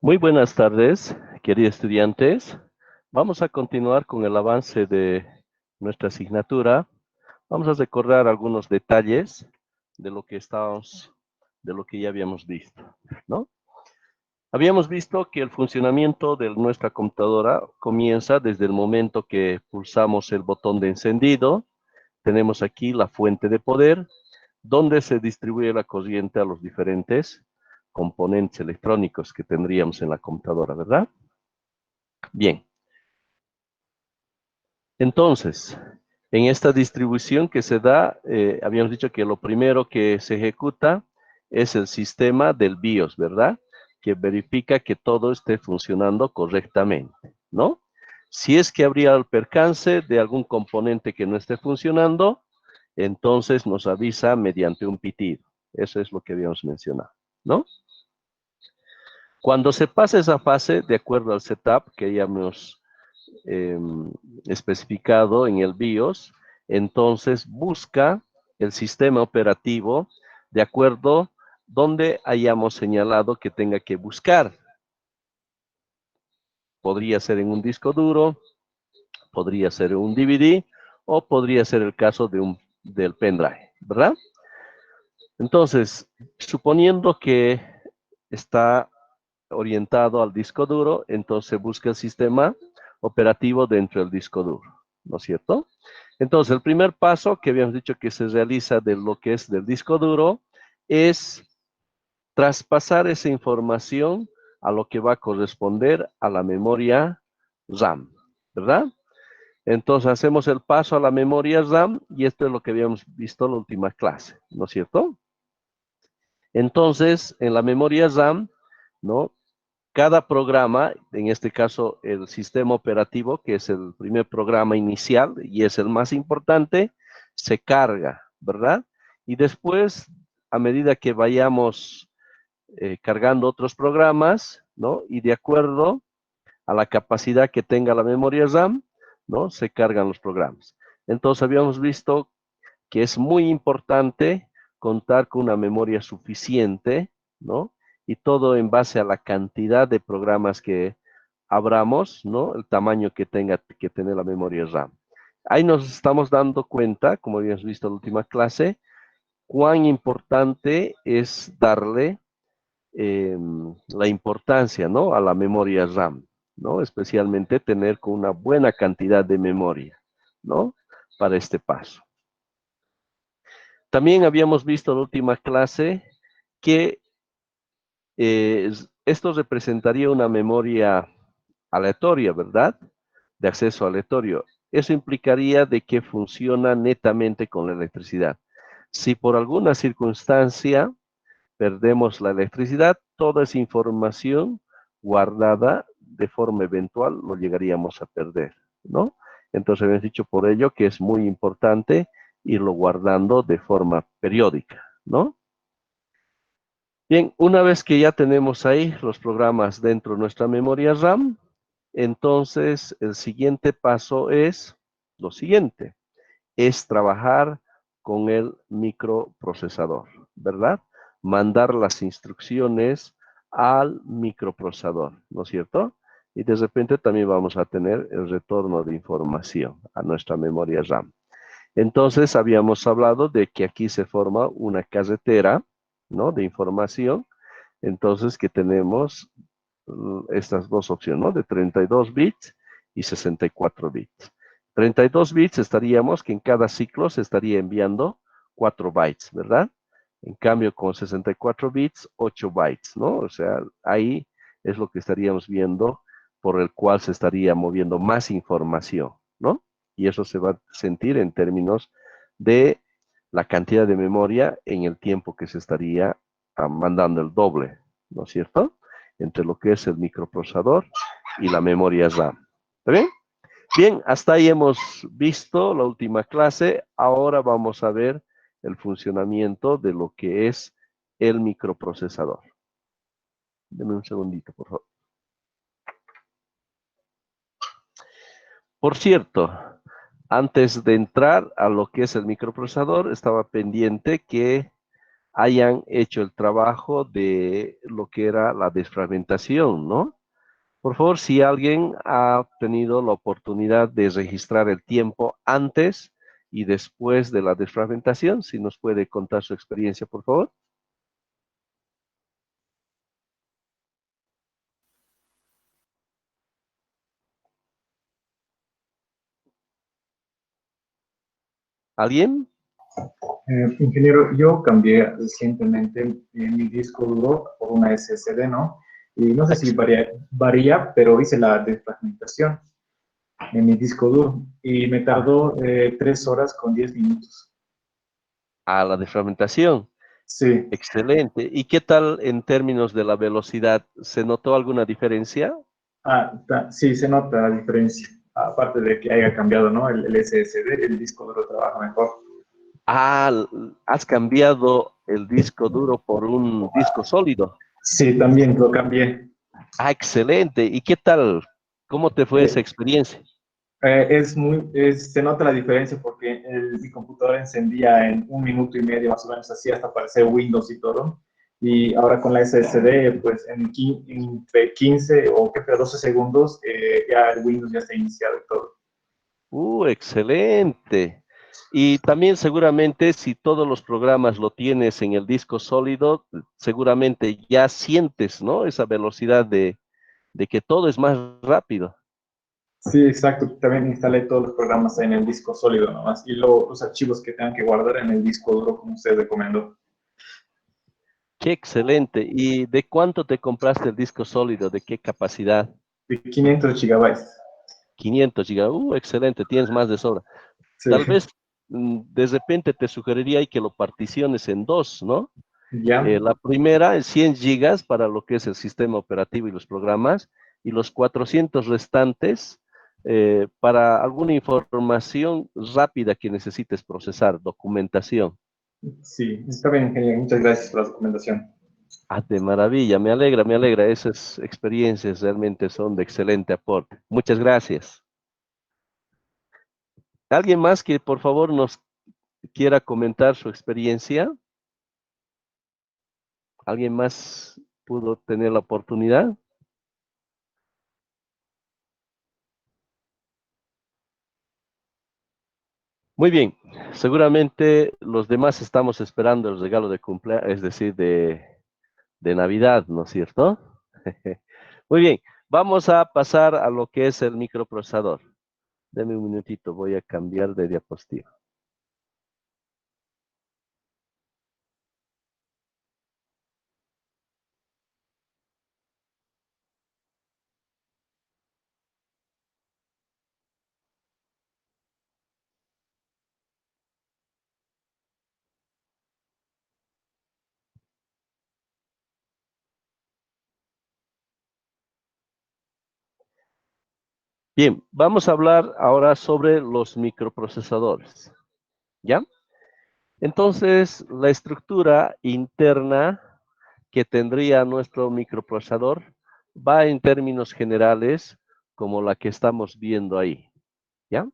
Muy buenas tardes, queridos estudiantes. Vamos a continuar con el avance de nuestra asignatura. Vamos a recordar algunos detalles de lo que de lo que ya habíamos visto, ¿no? Habíamos visto que el funcionamiento de nuestra computadora comienza desde el momento que pulsamos el botón de encendido. Tenemos aquí la fuente de poder, donde se distribuye la corriente a los diferentes componentes electrónicos que tendríamos en la computadora, ¿verdad? Bien, entonces, en esta distribución que se da, habíamos dicho que lo primero que se ejecuta es el sistema del BIOS, ¿verdad? Que verifica que todo esté funcionando correctamente, ¿no? Si es que habría el percance de algún componente que no esté funcionando, entonces nos avisa mediante un pitido. Eso es lo que habíamos mencionado, ¿no? Cuando se pasa esa fase, de acuerdo al setup que ya hemos eh, especificado en el BIOS, entonces busca el sistema operativo de acuerdo donde hayamos señalado que tenga que buscar. Podría ser en un disco duro, podría ser en un DVD o podría ser el caso del pendrive, ¿verdad? Entonces, suponiendo que está orientado al disco duro, entonces busca el sistema operativo dentro del disco duro, ¿no es cierto? Entonces, el primer paso que habíamos dicho que se realiza de lo que es del disco duro es traspasar esa información a lo que va a corresponder a la memoria RAM, ¿verdad? Entonces hacemos el paso a la memoria RAM y esto es lo que habíamos visto en la última clase, ¿no es cierto? Entonces, en la memoria RAM, ¿no? Cada programa, en este caso el sistema operativo, que es el primer programa inicial y es el más importante, se carga, ¿verdad? Y después, a medida que vayamos cargando otros programas, ¿no? Y de acuerdo a la capacidad que tenga la memoria RAM, ¿no? Se cargan los programas. Entonces habíamos visto que es muy importante contar con una memoria suficiente, ¿no? Y todo en base a la cantidad de programas que abramos, ¿no? El tamaño que tenga que tener la memoria RAM. Ahí nos estamos dando cuenta, como habíamos visto en la última clase, cuán importante es darle la importancia, ¿no? A la memoria RAM, ¿no? Especialmente tener con una buena cantidad de memoria, ¿no? Para este paso. También habíamos visto en la última clase que esto representaría una memoria aleatoria, ¿verdad? De acceso aleatorio. Eso implicaría de que funciona netamente con la electricidad. Si por alguna circunstancia perdemos la electricidad, toda esa información guardada de forma eventual lo llegaríamos a perder, ¿no? Entonces habíamos dicho por ello que es muy importante irlo guardando de forma periódica, ¿no? Bien, una vez que ya tenemos ahí los programas dentro de nuestra memoria RAM, entonces el siguiente paso es lo siguiente, es trabajar con el microprocesador, ¿verdad? Mandar las instrucciones al microprocesador, ¿no es cierto? Y de repente también vamos a tener el retorno de información a nuestra memoria RAM. Entonces habíamos hablado de que aquí se forma una carretera, ¿no? De información. Entonces que tenemos estas dos opciones, ¿no? De 32 bits y 64 bits. 32 bits estaríamos que en cada ciclo se estaría enviando 4 bytes, ¿verdad? En cambio, con 64 bits, 8 bytes, ¿no? O sea, ahí es lo que estaríamos viendo por el cual se estaría moviendo más información, ¿no? Y eso se va a sentir en términos de la cantidad de memoria en el tiempo que se estaría mandando el doble, ¿no es cierto? Entre lo que es el microprocesador y la memoria RAM. ¿Está bien? Bien, hasta ahí hemos visto la última clase. Ahora vamos a ver el funcionamiento de lo que es el microprocesador. Deme un segundito, por favor. Por cierto, antes de entrar a lo que es el microprocesador, estaba pendiente que hayan hecho el trabajo de lo que era la desfragmentación, ¿no? Por favor, si alguien ha tenido la oportunidad de registrar el tiempo antes y después de la desfragmentación, si nos puede contar su experiencia, por favor. ¿Alguien? Ingeniero, yo cambié recientemente mi disco duro por una SSD, ¿no? Y no sé si varía, pero hice la desfragmentación en mi disco duro y me Ah, tardó 3 horas con 10 minutos. a la desfragmentación. Sí, Excelente. ¿Y qué tal en términos de la velocidad? ¿Se notó alguna diferencia? sí, se nota la diferencia. Aparte de que haya cambiado, ¿no? El SSD, el disco duro trabaja mejor. Ah, has cambiado el disco duro por un disco sólido. Sí, también lo cambié. Ah, excelente. ¿Y qué tal? ¿Cómo te fue esa Eh, experiencia? se nota la diferencia porque mi computadora encendía en 1 minuto y medio más o menos, así hasta aparecer Windows y todo. Y ahora con la SSD, pues entre 15 o qué, 12 segundos, ya el Windows ya está iniciado y todo. Excelente. Y también seguramente si todos los programas lo tienes en el disco sólido, seguramente ya sientes, ¿no? Esa velocidad de que todo es más rápido. Sí, exacto. También instalé todos los programas en el disco sólido nomás y los archivos que tengan que guardar en el disco duro, como usted recomendó. Qué excelente. ¿Y de cuánto te compraste el disco sólido? ¿De qué capacidad? De 500 gigabytes. 500 gigas. Excelente, tienes más de sobra. Sí, Tal vez de repente te sugeriría que lo particiones en dos, ¿no? ya. La primera es 100 gigas para lo que es el sistema operativo y los programas, y los 400 restantes para alguna información rápida que necesites procesar, documentación. Sí, está bien, ingeniero. Muchas gracias por la recomendación. Ah, de maravilla, me alegra, me alegra. Esas experiencias realmente son de excelente aporte. Muchas gracias. ¿Alguien más que por favor nos quiera comentar su experiencia? ¿Alguien más pudo tener la oportunidad? Muy bien, seguramente los demás estamos esperando el regalo de cumpleaños, es decir, de Navidad, ¿no es cierto? Muy bien, vamos a pasar a lo que es el microprocesador. Deme un minutito, voy a cambiar de diapositiva. Bien, vamos a hablar ahora sobre los microprocesadores, ¿ya? Entonces, la estructura interna que tendría nuestro microprocesador va en términos generales como la que estamos viendo ahí, ¿ya?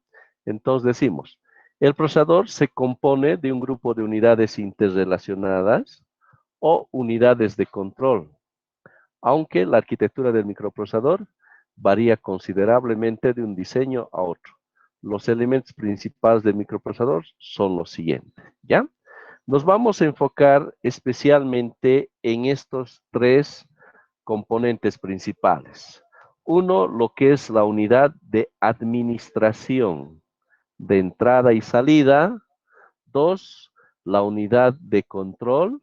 Entonces decimos, el procesador se compone de un grupo de unidades interrelacionadas o unidades de control, aunque la arquitectura del microprocesador varía considerablemente de un diseño a otro. Los elementos principales del microprocesador son los siguientes, ¿ya? Nos vamos a enfocar especialmente en estos tres componentes principales. Uno, lo que es la unidad de administración de entrada y salida. Dos, la unidad de control.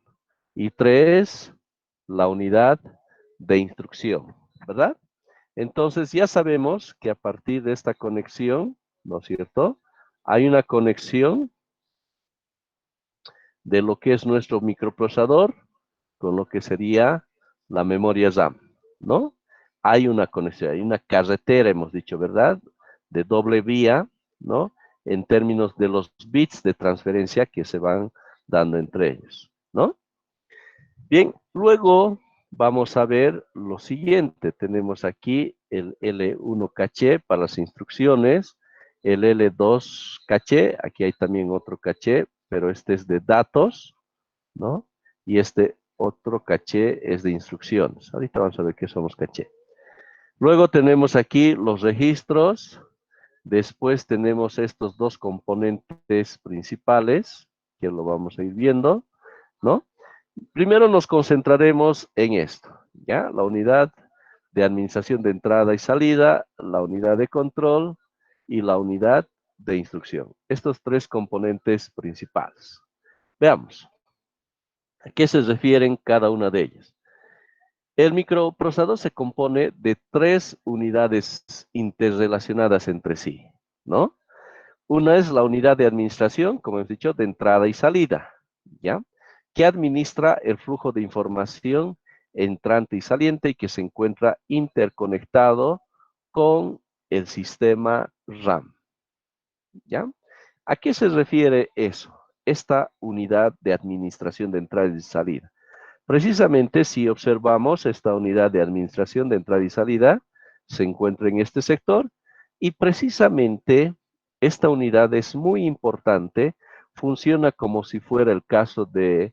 Y tres, la unidad de instrucción, ¿verdad? Entonces ya sabemos que a partir de esta conexión, ¿no es cierto? Hay una conexión de lo que es nuestro microprocesador con lo que sería la memoria RAM, ¿no? Hay una conexión, hay una carretera, hemos dicho, ¿verdad? De doble vía, ¿no? En términos de los bits de transferencia que se van dando entre ellos, ¿no? Bien, luego vamos a ver lo siguiente. Tenemos aquí el L1 caché para las instrucciones, el L2 caché, aquí hay también otro caché, pero este es de datos, ¿no? y este otro caché es de instrucciones. Ahorita vamos a ver qué son los caché. Luego tenemos aquí los registros. Después tenemos estos dos componentes principales, que lo vamos a ir viendo, ¿no? Primero nos concentraremos en esto, ¿ya? La unidad de administración de entrada y salida, la unidad de control y la unidad de instrucción. Estos tres componentes principales. Veamos, ¿a qué se refieren cada una de ellas? El microprocesador se compone de tres unidades interrelacionadas entre sí, ¿no? Una es la unidad de administración, como hemos dicho, de entrada y salida, ¿ya? Que administra el flujo de información entrante y saliente y que se encuentra interconectado con el sistema RAM, ¿ya? ¿A qué se refiere eso? Esta unidad de administración de entrada y salida. Precisamente si observamos esta unidad de administración de entrada y salida, se encuentra en este sector y precisamente esta unidad es muy importante, funciona como si fuera el caso de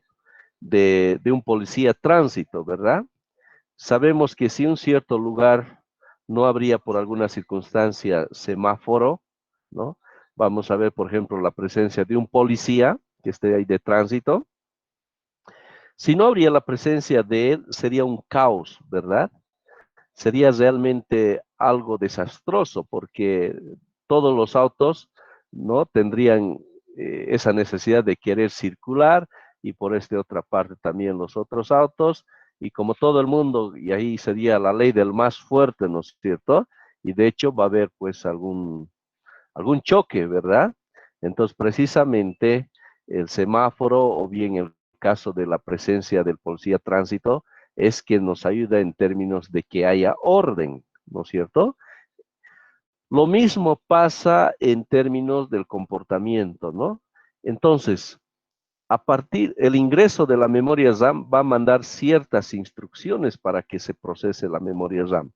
un policía tránsito, ¿verdad? Sabemos que si un cierto lugar no habría por alguna circunstancia semáforo, ¿no? Vamos a ver, por ejemplo, la presencia de un policía que esté ahí de tránsito. Si no habría la presencia de él, sería un caos, ¿verdad? Sería realmente algo desastroso porque todos los autos no tendrían esa necesidad de querer circular y por esta otra parte también los otros autos y como todo el mundo, y ahí sería la ley del más fuerte, ¿no es cierto? Y de hecho va a haber pues algún choque, ¿verdad? Entonces, precisamente el semáforo o bien el caso de la presencia del policía tránsito es que nos ayuda en términos de que haya orden, ¿no es cierto? Lo mismo pasa en términos del comportamiento, ¿no? Entonces, el ingreso de la memoria RAM va a mandar ciertas instrucciones para que se procese la memoria RAM.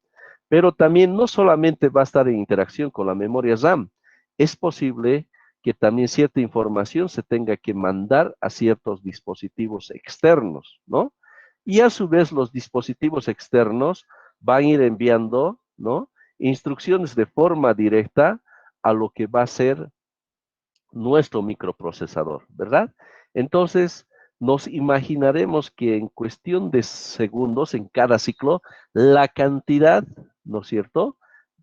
Pero también no solamente va a estar en interacción con la memoria RAM, es posible que también cierta información se tenga que mandar a ciertos dispositivos externos, ¿no? Y a su vez los dispositivos externos van a ir enviando, ¿no? Instrucciones de forma directa a lo que va a ser nuestro microprocesador, ¿verdad? Entonces, nos imaginaremos que en cuestión de segundos en cada ciclo, la cantidad, ¿no es cierto?,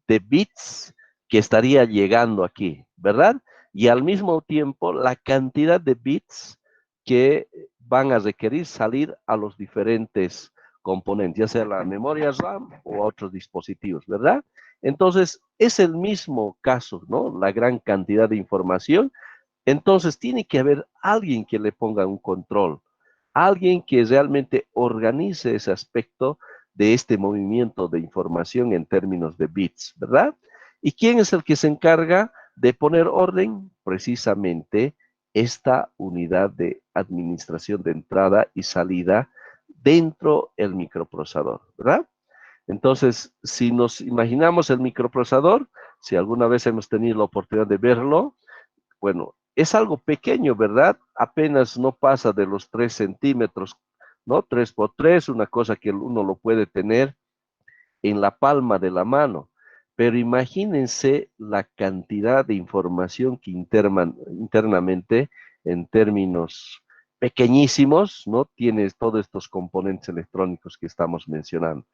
de bits que estaría llegando aquí, ¿verdad? Y al mismo tiempo, la cantidad de bits que van a requerir salir a los diferentes componentes, ya sea la memoria RAM o a otros dispositivos, ¿verdad? Entonces, es el mismo caso, ¿no? La gran cantidad de información. Entonces, tiene que haber alguien que le ponga un control, alguien que realmente organice ese aspecto de este movimiento de información en términos de bits, ¿verdad? ¿Y quién es el que se encarga de poner orden? Precisamente esta unidad de administración de entrada y salida dentro del microprocesador, ¿verdad? Entonces, si nos imaginamos el microprocesador, si alguna vez hemos tenido la oportunidad de verlo, bueno, es algo pequeño, ¿verdad? Apenas no pasa de los 3 centímetros, ¿no? 3 por 3, una cosa que uno lo puede tener en la palma de la mano. Pero imagínense la cantidad de información que internamente, en términos pequeñísimos, ¿no? Tienes todos estos componentes electrónicos que estamos mencionando.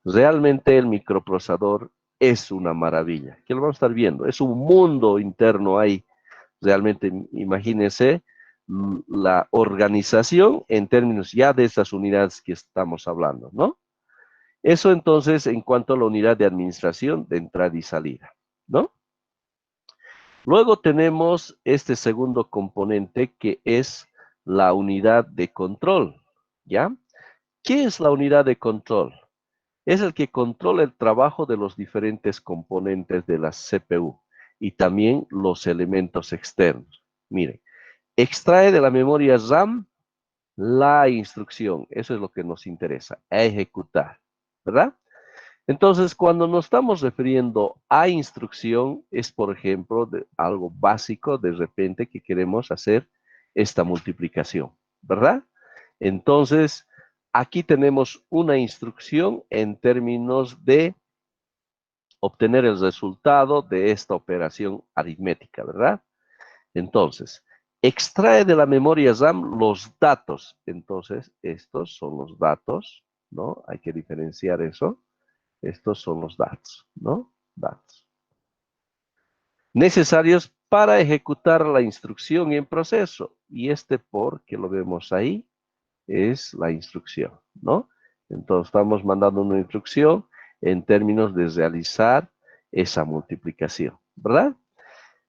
Realmente el microprocesador es una maravilla, que lo vamos a estar viendo. Es un mundo interno ahí. Realmente, imagínense la organización en términos ya de estas unidades que estamos hablando, ¿no? Eso entonces en cuanto a la unidad de administración de entrada y salida, ¿no? Luego tenemos este segundo componente que es la unidad de control, ¿ya? ¿Qué es la unidad de control? Es el que controla el trabajo de los diferentes componentes de la CPU y también los elementos externos. Miren, extrae de la memoria RAM la instrucción, eso es lo que nos interesa, a ejecutar, ¿verdad? Entonces, cuando nos estamos refiriendo a instrucción, es por ejemplo de algo básico de repente que queremos hacer esta multiplicación, ¿verdad? Entonces, aquí tenemos una instrucción en términos de obtener el resultado de esta operación aritmética, ¿verdad? Entonces, extrae de la memoria RAM los datos. Entonces, estos son los datos, ¿no? Hay que diferenciar eso. Estos son los datos, ¿no? Datos. Necesarios para ejecutar la instrucción en proceso. Y este por, que lo vemos ahí, es la instrucción, ¿no? Entonces, estamos mandando una instrucción en términos de realizar esa multiplicación, ¿verdad?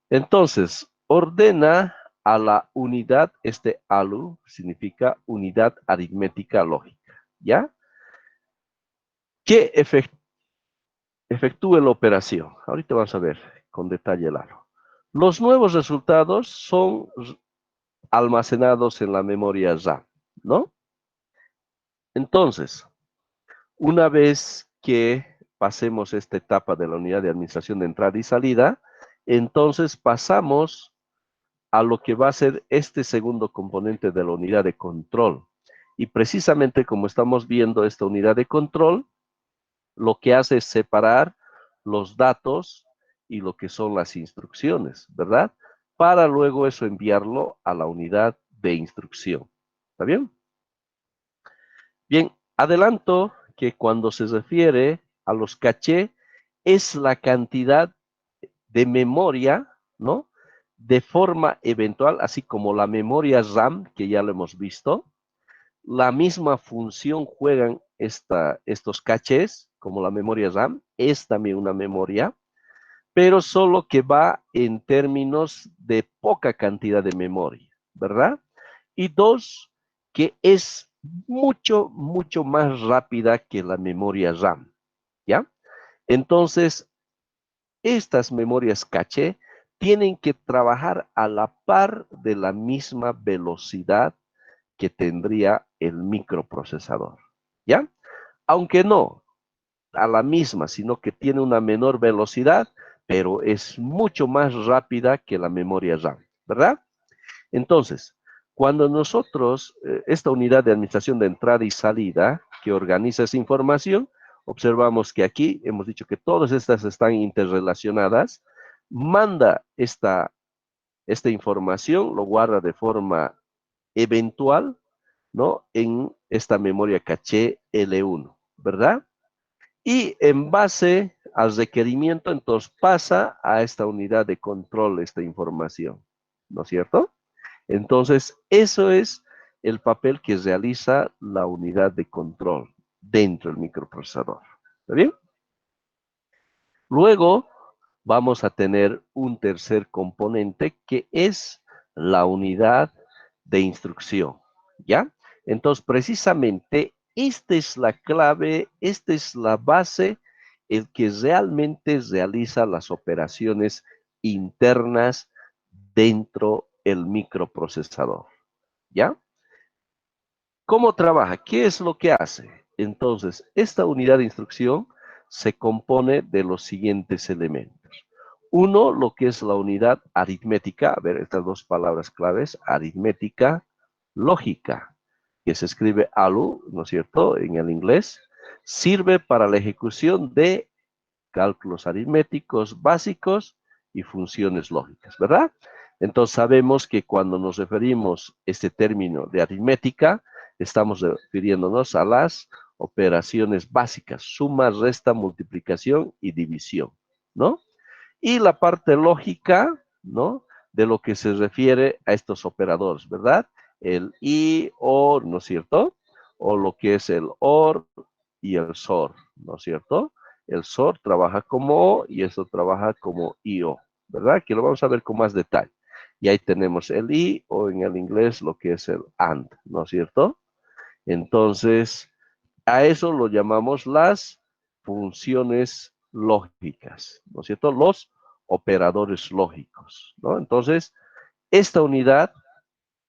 Entonces, ordena a la unidad, este ALU significa unidad aritmética lógica, ¿ya? Que efectúe la operación. Ahorita vamos a ver con detalle el ALU. Los nuevos resultados son almacenados en la memoria RAM, ¿no? Entonces, una vez que pasemos esta etapa de la unidad de administración de entrada y salida, entonces pasamos a lo que va a ser este segundo componente de la unidad de control. Y precisamente como estamos viendo esta unidad de control, lo que hace es separar los datos y lo que son las instrucciones, ¿verdad? Para luego eso enviarlo a la unidad de instrucción. ¿Está bien? Bien, adelanto que cuando se refiere a los caché, es la cantidad de memoria, ¿no? De forma eventual, así como la memoria RAM, que ya lo hemos visto, la misma función juegan estos cachés, como la memoria RAM, es también una memoria, pero solo que va en términos de poca cantidad de memoria, ¿verdad? Y dos, que es mucho, mucho más rápida que la memoria RAM, ¿ya? Entonces, estas memorias caché tienen que trabajar a la par de la misma velocidad que tendría el microprocesador, ¿ya? Aunque no a la misma, sino que tiene una menor velocidad, pero es mucho más rápida que la memoria RAM, ¿verdad? Entonces, cuando nosotros, esta unidad de administración de entrada y salida, que organiza esa información, observamos que aquí hemos dicho que todas estas están interrelacionadas, manda esta información, lo guarda de forma eventual, ¿no? En esta memoria caché L1, ¿verdad? Y en base al requerimiento, entonces pasa a esta unidad de control esta información, ¿no es cierto? Entonces, eso es el papel que realiza la unidad de control dentro del microprocesador. ¿Está bien? Luego vamos a tener un tercer componente que es la unidad de instrucción, ¿ya? Entonces, precisamente, esta es la clave, esta es la base, el que realmente realiza las operaciones internas dentro del microprocesador, ¿ya? ¿Cómo trabaja? ¿Qué es lo que hace? Entonces, esta unidad de instrucción se compone de los siguientes elementos. Uno, lo que es la unidad aritmética, a ver, estas dos palabras claves, aritmética, lógica, que se escribe ALU, ¿no es cierto?, en el inglés, sirve para la ejecución de cálculos aritméticos básicos y funciones lógicas, ¿verdad? Entonces sabemos que cuando nos referimos a este término de aritmética, estamos refiriéndonos a las operaciones básicas, suma, resta, multiplicación y división, ¿no? Y la parte lógica, ¿no? De lo que se refiere a estos operadores, ¿verdad? El y, o, ¿no es cierto? O lo que es el OR y el SOR, ¿no es cierto? El SOR trabaja como O y eso trabaja como IO, ¿verdad? Que lo vamos a ver con más detalle. Y ahí tenemos el I o en el inglés lo que es el AND, ¿no es cierto? Entonces, a eso lo llamamos las funciones lógicas, ¿no es cierto? Los operadores lógicos, ¿no? Entonces, esta unidad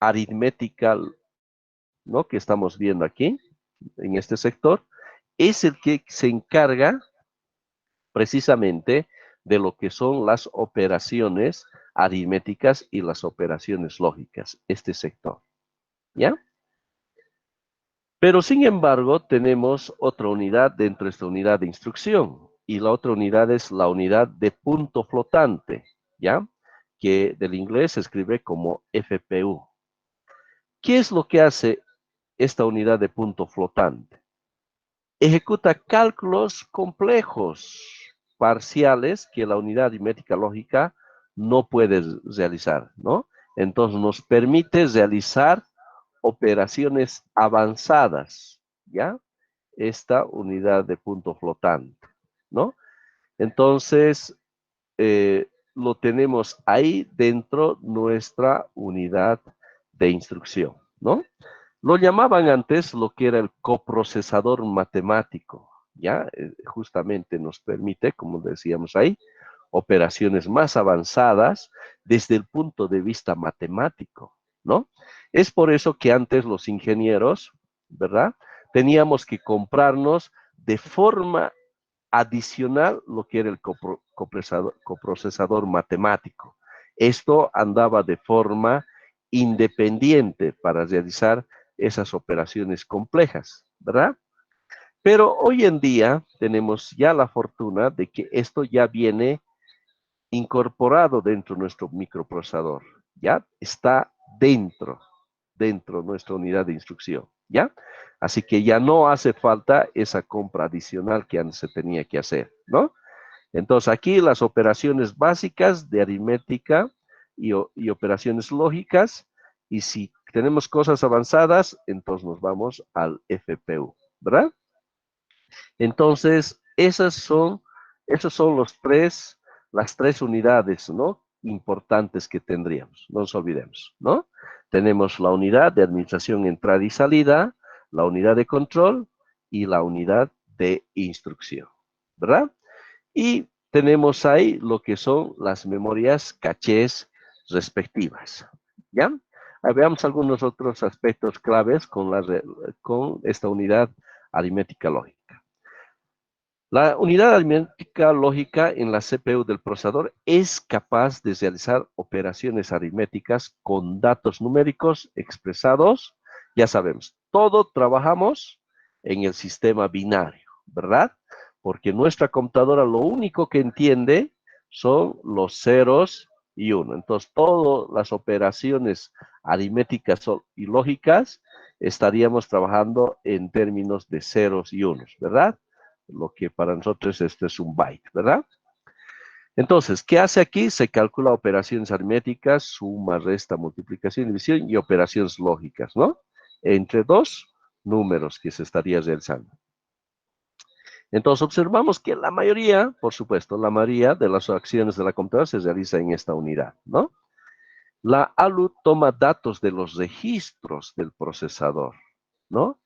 aritmética, ¿no? Que estamos viendo aquí, en este sector, es el que se encarga precisamente de lo que son las operaciones aritméticas y las operaciones lógicas, este sector, ¿ya? Pero sin embargo, tenemos otra unidad dentro de esta unidad de instrucción. Y la otra unidad es la unidad de punto flotante, ¿ya? Que del inglés se escribe como FPU. ¿Qué es lo que hace esta unidad de punto flotante? Ejecuta cálculos complejos parciales que la unidad aritmética lógica no puede realizar, ¿no? Entonces nos permite realizar operaciones avanzadas, ¿ya? Esta unidad de punto flotante, ¿no? Entonces, lo tenemos ahí dentro nuestra unidad de instrucción, ¿no? Lo llamaban antes lo que era el coprocesador matemático, ¿ya? Justamente nos permite, como decíamos ahí, operaciones más avanzadas desde el punto de vista matemático, ¿no? Es por eso que antes los ingenieros, ¿verdad? Teníamos que comprarnos de forma adicional lo que era el coprocesador matemático. Esto andaba de forma independiente para realizar esas operaciones complejas, ¿verdad? Pero hoy en día tenemos ya la fortuna de que esto ya viene incorporado dentro de nuestro microprocesador, ¿ya? Está dentro de nuestra unidad de instrucción, ¿ya? Así que ya no hace falta esa compra adicional que antes se tenía que hacer, ¿no? Entonces aquí las operaciones básicas de aritmética y operaciones lógicas, y si tenemos cosas avanzadas, entonces nos vamos al FPU, ¿verdad? Entonces, esos son las tres unidades, ¿no? Importantes que tendríamos, no nos olvidemos, ¿no? Tenemos la unidad de administración entrada y salida, la unidad de control y la unidad de instrucción, ¿verdad? Y tenemos ahí lo que son las memorias cachés respectivas, ¿ya? Veamos algunos otros aspectos claves con esta unidad aritmética lógica. La unidad aritmética lógica en la CPU del procesador es capaz de realizar operaciones aritméticas con datos numéricos expresados. Ya sabemos, todo trabajamos en el sistema binario, ¿verdad? Porque nuestra computadora lo único que entiende son los ceros y uno. Entonces, todas las operaciones aritméticas y lógicas estaríamos trabajando en términos de ceros y unos, ¿verdad? Lo que para nosotros este es un byte, ¿verdad? Entonces, ¿qué hace aquí? Se calcula operaciones aritméticas, suma, resta, multiplicación, división y operaciones lógicas, ¿no? Entre dos números que se estaría realizando. Entonces, observamos que la mayoría, por supuesto, la mayoría de las acciones de la computadora se realiza en esta unidad, ¿no? La ALU toma datos de los registros del procesador, ¿no?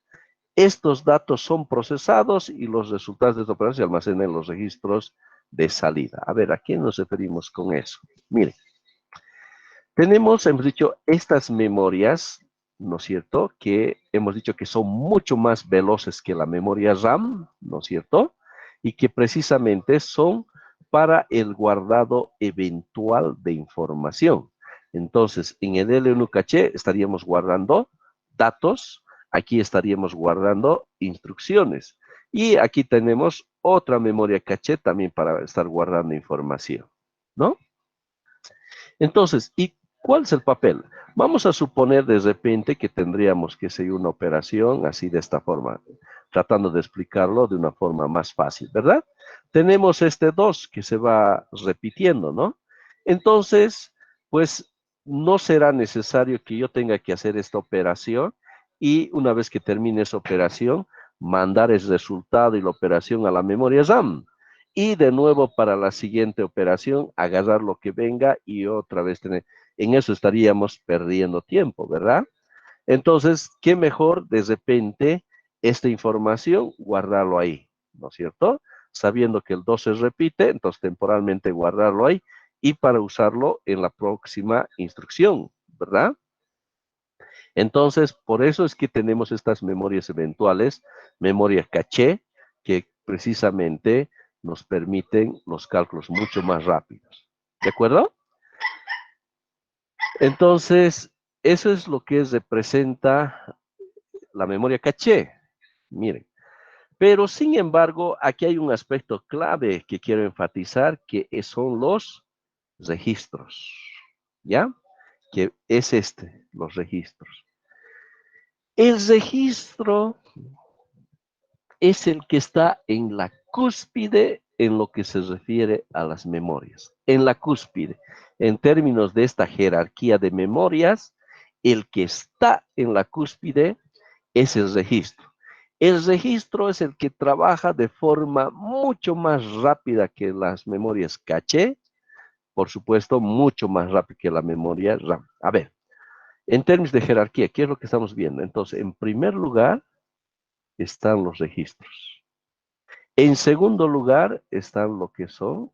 Estos datos son procesados y los resultados de esta operación se almacenan en los registros de salida. A ver, ¿a qué nos referimos con eso? Miren, hemos dicho, estas memorias, ¿no es cierto? Que hemos dicho que son mucho más veloces que la memoria RAM, ¿no es cierto? Y que precisamente son para el guardado eventual de información. Entonces, en el L1 caché estaríamos guardando datos, aquí estaríamos guardando instrucciones. Y aquí tenemos otra memoria caché también para estar guardando información, ¿no? Entonces, ¿y cuál es el papel? Vamos a suponer de repente que tendríamos que seguir una operación así de esta forma, tratando de explicarlo de una forma más fácil, ¿verdad? Tenemos este 2 que se va repitiendo, ¿no? Entonces, pues no será necesario que yo tenga que hacer esta operación y una vez que termine esa operación, mandar el resultado y la operación a la memoria RAM y de nuevo para la siguiente operación agarrar lo que venga y otra vez tener. En eso estaríamos perdiendo tiempo, ¿verdad? Entonces, qué mejor de repente esta información guardarlo ahí, ¿no es cierto? Sabiendo que el 2 se repite, entonces temporalmente guardarlo ahí y para usarlo en la próxima instrucción, ¿verdad? Entonces, por eso es que tenemos estas memorias eventuales, memoria caché, que precisamente nos permiten los cálculos mucho más rápidos. ¿De acuerdo? Entonces, eso es lo que representa la memoria caché. Miren. Pero, sin embargo, aquí hay un aspecto clave que quiero enfatizar, que son los registros, ¿ya? Que es los registros. El registro es el que está en la cúspide en lo que se refiere a las memorias. En la cúspide, en términos de esta jerarquía de memorias, el que está en la cúspide es el registro. El registro es el que trabaja de forma mucho más rápida que las memorias caché, por supuesto, mucho más rápido que la memoria RAM. A ver, en términos de jerarquía, ¿qué es lo que estamos viendo? Entonces, en primer lugar están los registros. En segundo lugar están lo que son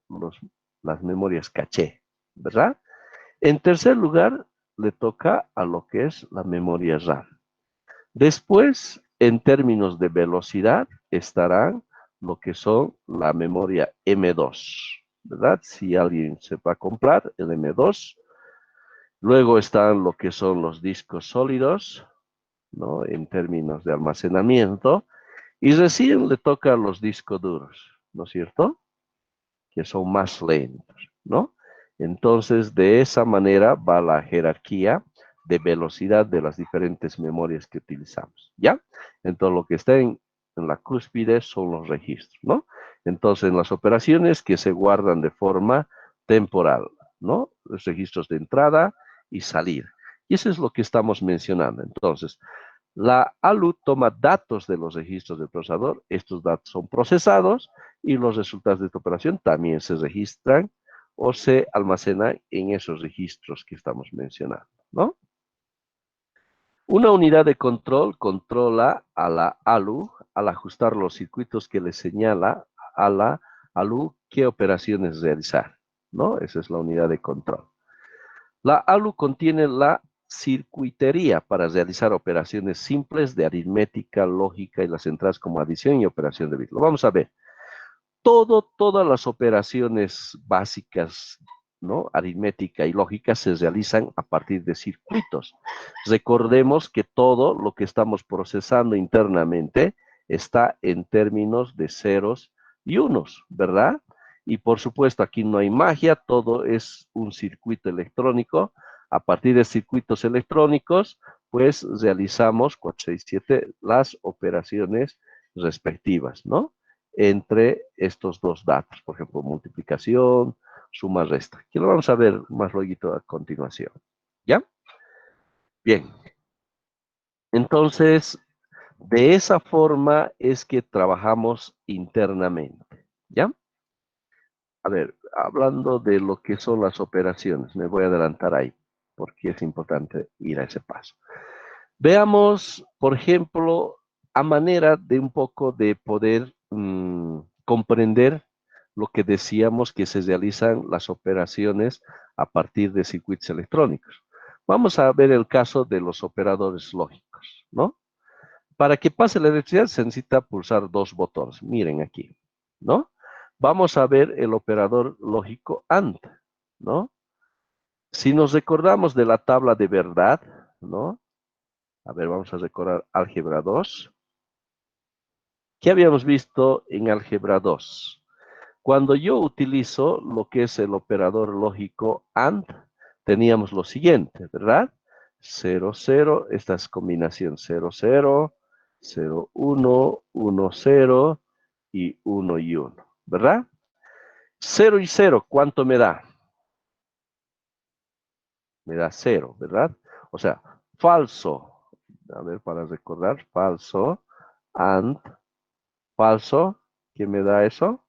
las memorias caché, ¿verdad? En tercer lugar le toca a lo que es la memoria RAM. Después, en términos de velocidad, estarán lo que son la memoria M2, ¿verdad? Si alguien se va a comprar el M2. Luego están lo que son los discos sólidos, ¿no? En términos de almacenamiento. Y recién le toca a los discos duros, ¿no es cierto? Que son más lentos, ¿no? Entonces, de esa manera va la jerarquía de velocidad de las diferentes memorias que utilizamos, ¿ya? Entonces, lo que está en la cúspide son los registros, ¿no? Entonces, en las operaciones que se guardan de forma temporal, ¿no? Los registros de entrada y salida. Y eso es lo que estamos mencionando. Entonces, la ALU toma datos de los registros del procesador, estos datos son procesados y los resultados de esta operación también se registran o se almacenan en esos registros que estamos mencionando, ¿no? Una unidad de control controla a la ALU al ajustar los circuitos que le señala a la ALU qué operaciones realizar, ¿no? Esa es la unidad de control. La ALU contiene la circuitería para realizar operaciones simples de aritmética, lógica y las entradas como adición y operación de bit. Lo vamos a ver. Todas las operaciones básicas, ¿no? Aritmética y lógica se realizan a partir de circuitos. Recordemos que todo lo que estamos procesando internamente está en términos de ceros y unos, ¿verdad? Y por supuesto, aquí no hay magia, todo es un circuito electrónico. A partir de circuitos electrónicos, pues realizamos 467 las operaciones respectivas, ¿no? Entre estos dos datos, por ejemplo, multiplicación, suma, resta, que lo vamos a ver más luego a continuación. ¿Ya? Bien. Entonces, de esa forma es que trabajamos internamente. ¿Ya? A ver, hablando de lo que son las operaciones, me voy a adelantar ahí, porque es importante ir a ese paso. Veamos, por ejemplo, a manera de un poco de poder comprender lo que decíamos que se realizan las operaciones a partir de circuitos electrónicos. Vamos a ver el caso de los operadores lógicos, ¿no? Para que pase la electricidad se necesita pulsar dos botones. Miren aquí, ¿no? Vamos a ver el operador lógico AND, ¿no? Si nos recordamos de la tabla de verdad, ¿no? A ver, vamos a recordar álgebra 2. ¿Qué habíamos visto en álgebra 2? Cuando yo utilizo lo que es el operador lógico AND, teníamos lo siguiente, ¿verdad? 0, 0, esta es combinación 0, 0, 0, 1, 1, 0 y 1 y 1, ¿verdad? 0 y 0, ¿cuánto me da? Me da 0, ¿verdad? O sea, falso. A ver, para recordar, falso, AND, falso, ¿qué me da eso?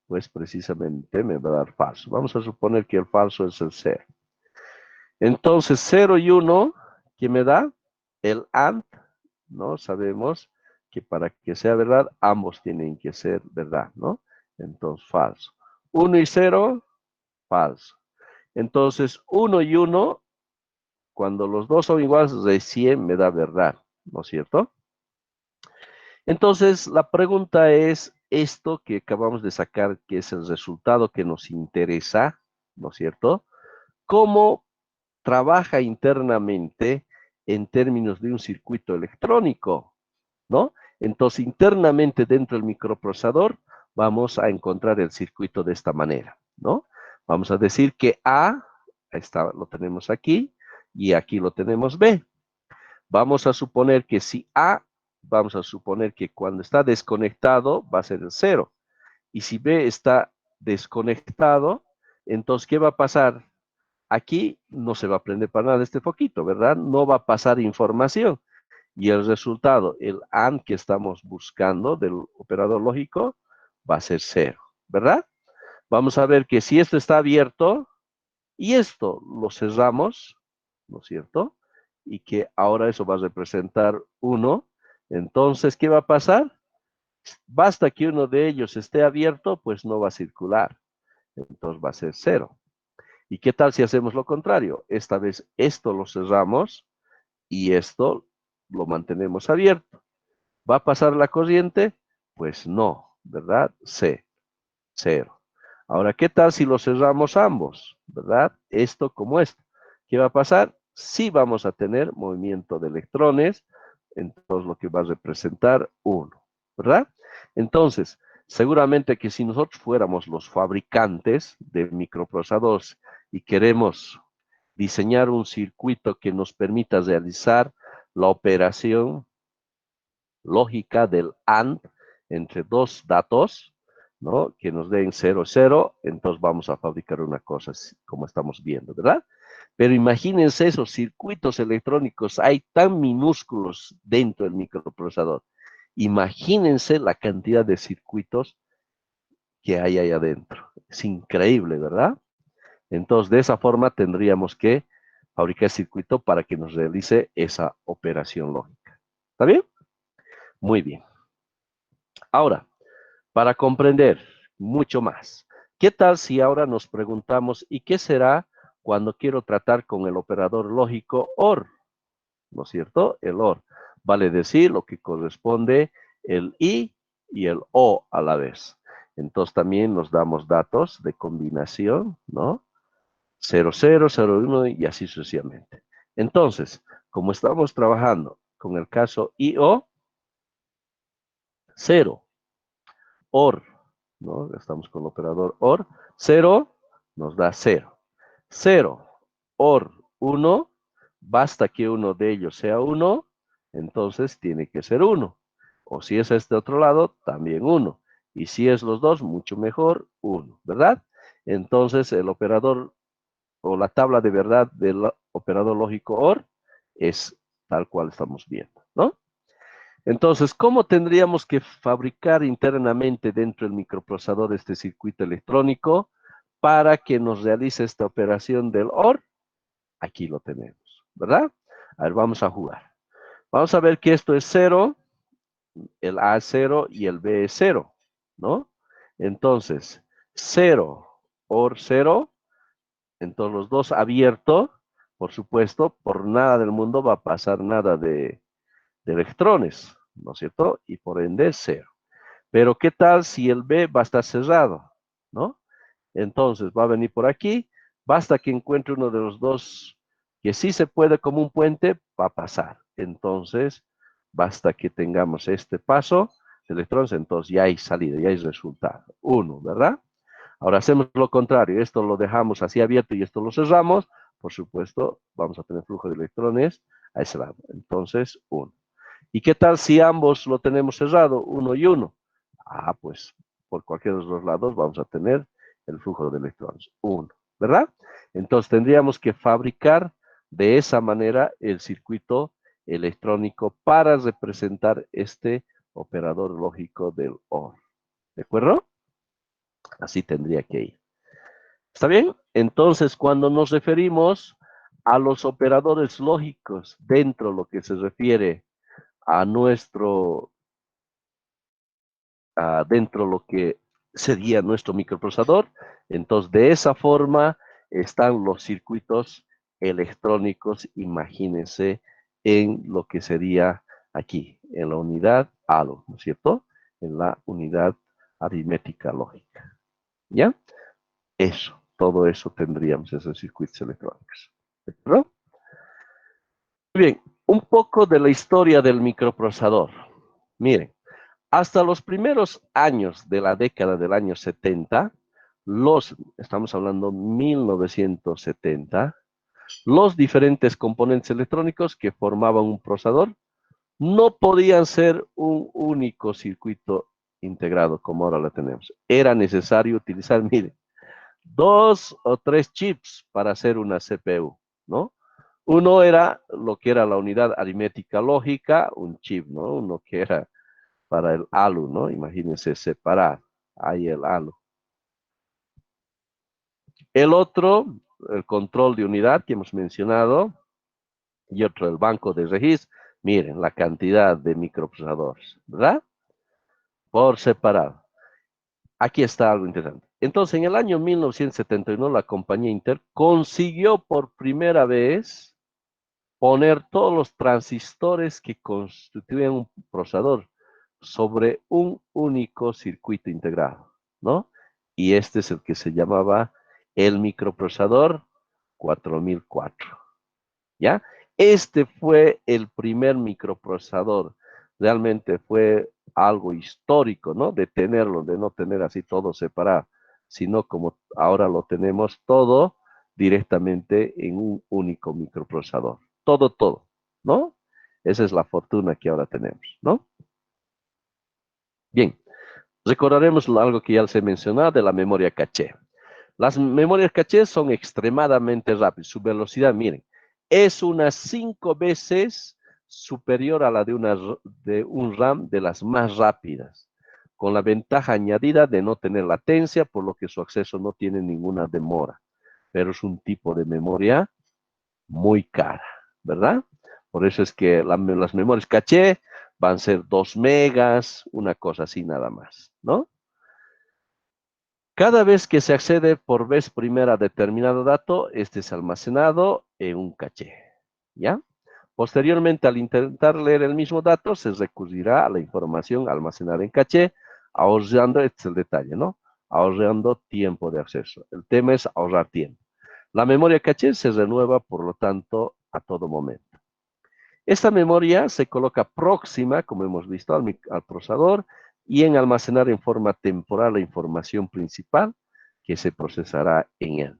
Pues precisamente me va a dar falso. Vamos a suponer que el falso es el 0. Entonces, 0 y 1, ¿qué me da? El AND, ¿no? Sabemos que para que sea verdad, ambos tienen que ser verdad, ¿no? Entonces, falso. 1 y 0, falso. Entonces, 1 y 1, cuando los dos son iguales, recién me da verdad, ¿no es cierto? Entonces, la pregunta es esto que acabamos de sacar, que es el resultado que nos interesa, ¿no es cierto? ¿Cómo trabaja internamente en términos de un circuito electrónico? ¿no? Entonces, internamente dentro del microprocesador, vamos a encontrar el circuito de esta manera, ¿no? Vamos a decir que A, ahí está, lo tenemos aquí, y aquí lo tenemos B. Vamos a suponer que si A, vamos a suponer que cuando está desconectado va a ser el 0. Y si B está desconectado, entonces, ¿qué va a pasar? Aquí no se va a prender para nada este foquito, ¿verdad? No va a pasar información. Y el resultado, el AND que estamos buscando del operador lógico, va a ser 0, ¿verdad? Vamos a ver que si esto está abierto y esto lo cerramos, ¿no es cierto? Y que ahora eso va a representar 1. Entonces, ¿qué va a pasar? Basta que uno de ellos esté abierto, pues no va a circular. Entonces va a ser 0. ¿Y qué tal si hacemos lo contrario? Esta vez esto lo cerramos y esto lo mantenemos abierto. ¿Va a pasar la corriente? Pues no, ¿verdad? C, 0. Ahora, ¿qué tal si lo cerramos ambos? ¿Verdad? Esto como esto. ¿Qué va a pasar? Sí vamos a tener movimiento de electrones, entonces lo que va a representar 1, ¿verdad? Entonces, seguramente que si nosotros fuéramos los fabricantes de microprocesadores y queremos diseñar un circuito que nos permita realizar la operación lógica del AND entre dos datos, ¿no? Que nos den 0, 0, entonces vamos a fabricar una cosa así, como estamos viendo, ¿verdad? Pero imagínense esos circuitos electrónicos, hay tan minúsculos dentro del microprocesador. Imagínense la cantidad de circuitos que hay ahí adentro. Es increíble, ¿verdad? Entonces, de esa forma tendríamos que fabricar circuito para que nos realice esa operación lógica. ¿Está bien? Muy bien. Ahora, para comprender mucho más, ¿qué tal si ahora nos preguntamos, ¿y qué será cuando quiero tratar con el operador lógico OR? ¿No es cierto? El OR. Vale decir lo que corresponde el I y el O a la vez. Entonces también nos damos datos de combinación, ¿no? 0, 0, 0, 1 y así sucesivamente. Entonces, como estamos trabajando con el caso IO, 0, OR, ¿no? Estamos con el operador OR, 0 nos da 0. 0, OR 1, basta que uno de ellos sea 1, entonces tiene que ser 1. O si es este otro lado, también 1. Y si es los dos, mucho mejor, 1, ¿verdad? Entonces el operador o la tabla de verdad del operador lógico OR es tal cual estamos viendo, ¿no? Entonces, ¿cómo tendríamos que fabricar internamente dentro del microprocesador este circuito electrónico para que nos realice esta operación del OR? Aquí lo tenemos, ¿verdad? A ver, vamos a jugar. Vamos a ver que esto es 0, el A es 0 y el B es 0, ¿no? Entonces, 0 OR 0, entonces los dos abiertos, por supuesto, por nada del mundo va a pasar nada de electrones, ¿no es cierto? Y por ende, 0. Pero ¿qué tal si el B va a estar cerrado? ¿No? Entonces va a venir por aquí, basta que encuentre uno de los dos que sí se puede como un puente, va a pasar. Entonces, basta que tengamos este paso de electrones, entonces ya hay salida, ya hay resultado. 1, ¿verdad? Ahora hacemos lo contrario, esto lo dejamos así abierto y esto lo cerramos, por supuesto, vamos a tener flujo de electrones a ese lado. Entonces, 1. ¿Y qué tal si ambos lo tenemos cerrado, 1 y 1? Ah, pues por cualquiera de los dos lados vamos a tener el flujo de electrones, 1, ¿verdad? Entonces tendríamos que fabricar de esa manera el circuito electrónico para representar este operador lógico del OR. ¿De acuerdo? Así tendría que ir. ¿Está bien? Entonces, cuando nos referimos a los operadores lógicos dentro de lo que se refiere a nuestro, dentro de lo que sería nuestro microprocesador, entonces de esa forma están los circuitos electrónicos, imagínense, en lo que sería aquí, en la unidad ALO, ¿no es cierto? En la unidad aritmética lógica. ¿Ya? Eso, todo eso tendríamos esos circuitos electrónicos. ¿De acuerdo? Muy bien, un poco de la historia del microprocesador. Miren, hasta los primeros años de la década del año 70, estamos hablando 1970, los diferentes componentes electrónicos que formaban un procesador no podían ser un único circuito integrado como ahora lo tenemos. Era necesario utilizar, miren, 2 o 3 chips para hacer una CPU, ¿no? Uno era lo que era la unidad aritmética lógica, un chip, ¿no? Uno que era para el ALU, ¿no? Imagínense separar ahí el ALU. El otro, el control de unidad que hemos mencionado, y otro, el banco de registro. Miren la cantidad de microprocesadores, ¿verdad? Por separado. Aquí está algo interesante. Entonces, en el año 1971, la compañía Intel consiguió por primera vez poner todos los transistores que constituyen un procesador sobre un único circuito integrado, ¿no? Y este es el que se llamaba el microprocesador 4004, ¿ya? Este fue el primer microprocesador. Realmente fue algo histórico, ¿no? De tenerlo, de no tener así todo separado, sino como ahora lo tenemos todo directamente en un único microprocesador. Todo, ¿no? Esa es la fortuna que ahora tenemos, ¿no? Bien, recordaremos algo que ya les he mencionado de la memoria caché. Las memorias caché son extremadamente rápidas. Su velocidad, miren, es unas 5 veces superior a la de un RAM de las más rápidas, con la ventaja añadida de no tener latencia, por lo que su acceso no tiene ninguna demora. Pero es un tipo de memoria muy cara, ¿verdad? Por eso es que las memorias caché van a ser 2 megas, una cosa así nada más, ¿no? Cada vez que se accede por vez primera a determinado dato, este es almacenado en un caché, ¿ya? Posteriormente, al intentar leer el mismo dato, se recurrirá a la información almacenada en caché, ahorrando, este es el detalle, ¿no? Ahorrando tiempo de acceso. El tema es ahorrar tiempo. La memoria caché se renueva, por lo tanto, a todo momento. Esta memoria se coloca próxima, como hemos visto, al procesador y en almacenar en forma temporal la información principal que se procesará en él.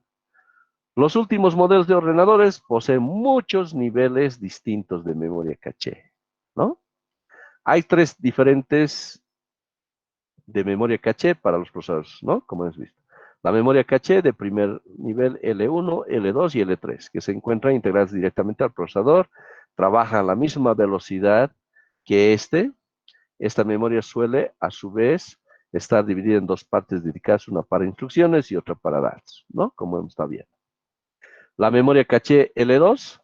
Los últimos modelos de ordenadores poseen muchos niveles distintos de memoria caché, ¿no? Hay 3 diferentes de memoria caché para los procesadores, ¿no? Como hemos visto. La memoria caché de primer nivel L1, L2 y L3, que se encuentran integradas directamente al procesador, trabajan a la misma velocidad que esta memoria suele, a su vez, estar dividida en 2 partes dedicadas, una para instrucciones y otra para datos, ¿no? Como hemos estado viendo. La memoria caché L2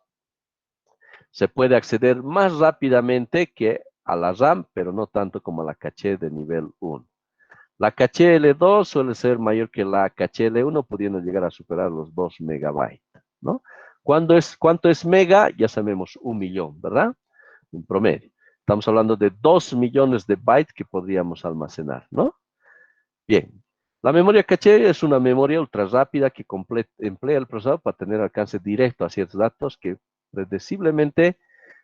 se puede acceder más rápidamente que a la RAM, pero no tanto como a la caché de nivel 1. La caché L2 suele ser mayor que la caché L1, pudiendo llegar a superar los 2 megabytes, ¿no? ¿Cuánto es mega? Ya sabemos, 1.000.000, ¿verdad? En promedio. Estamos hablando de 2 millones de bytes que podríamos almacenar, ¿no? Bien. La memoria caché es una memoria ultra rápida que emplea el procesador para tener alcance directo a ciertos datos que predeciblemente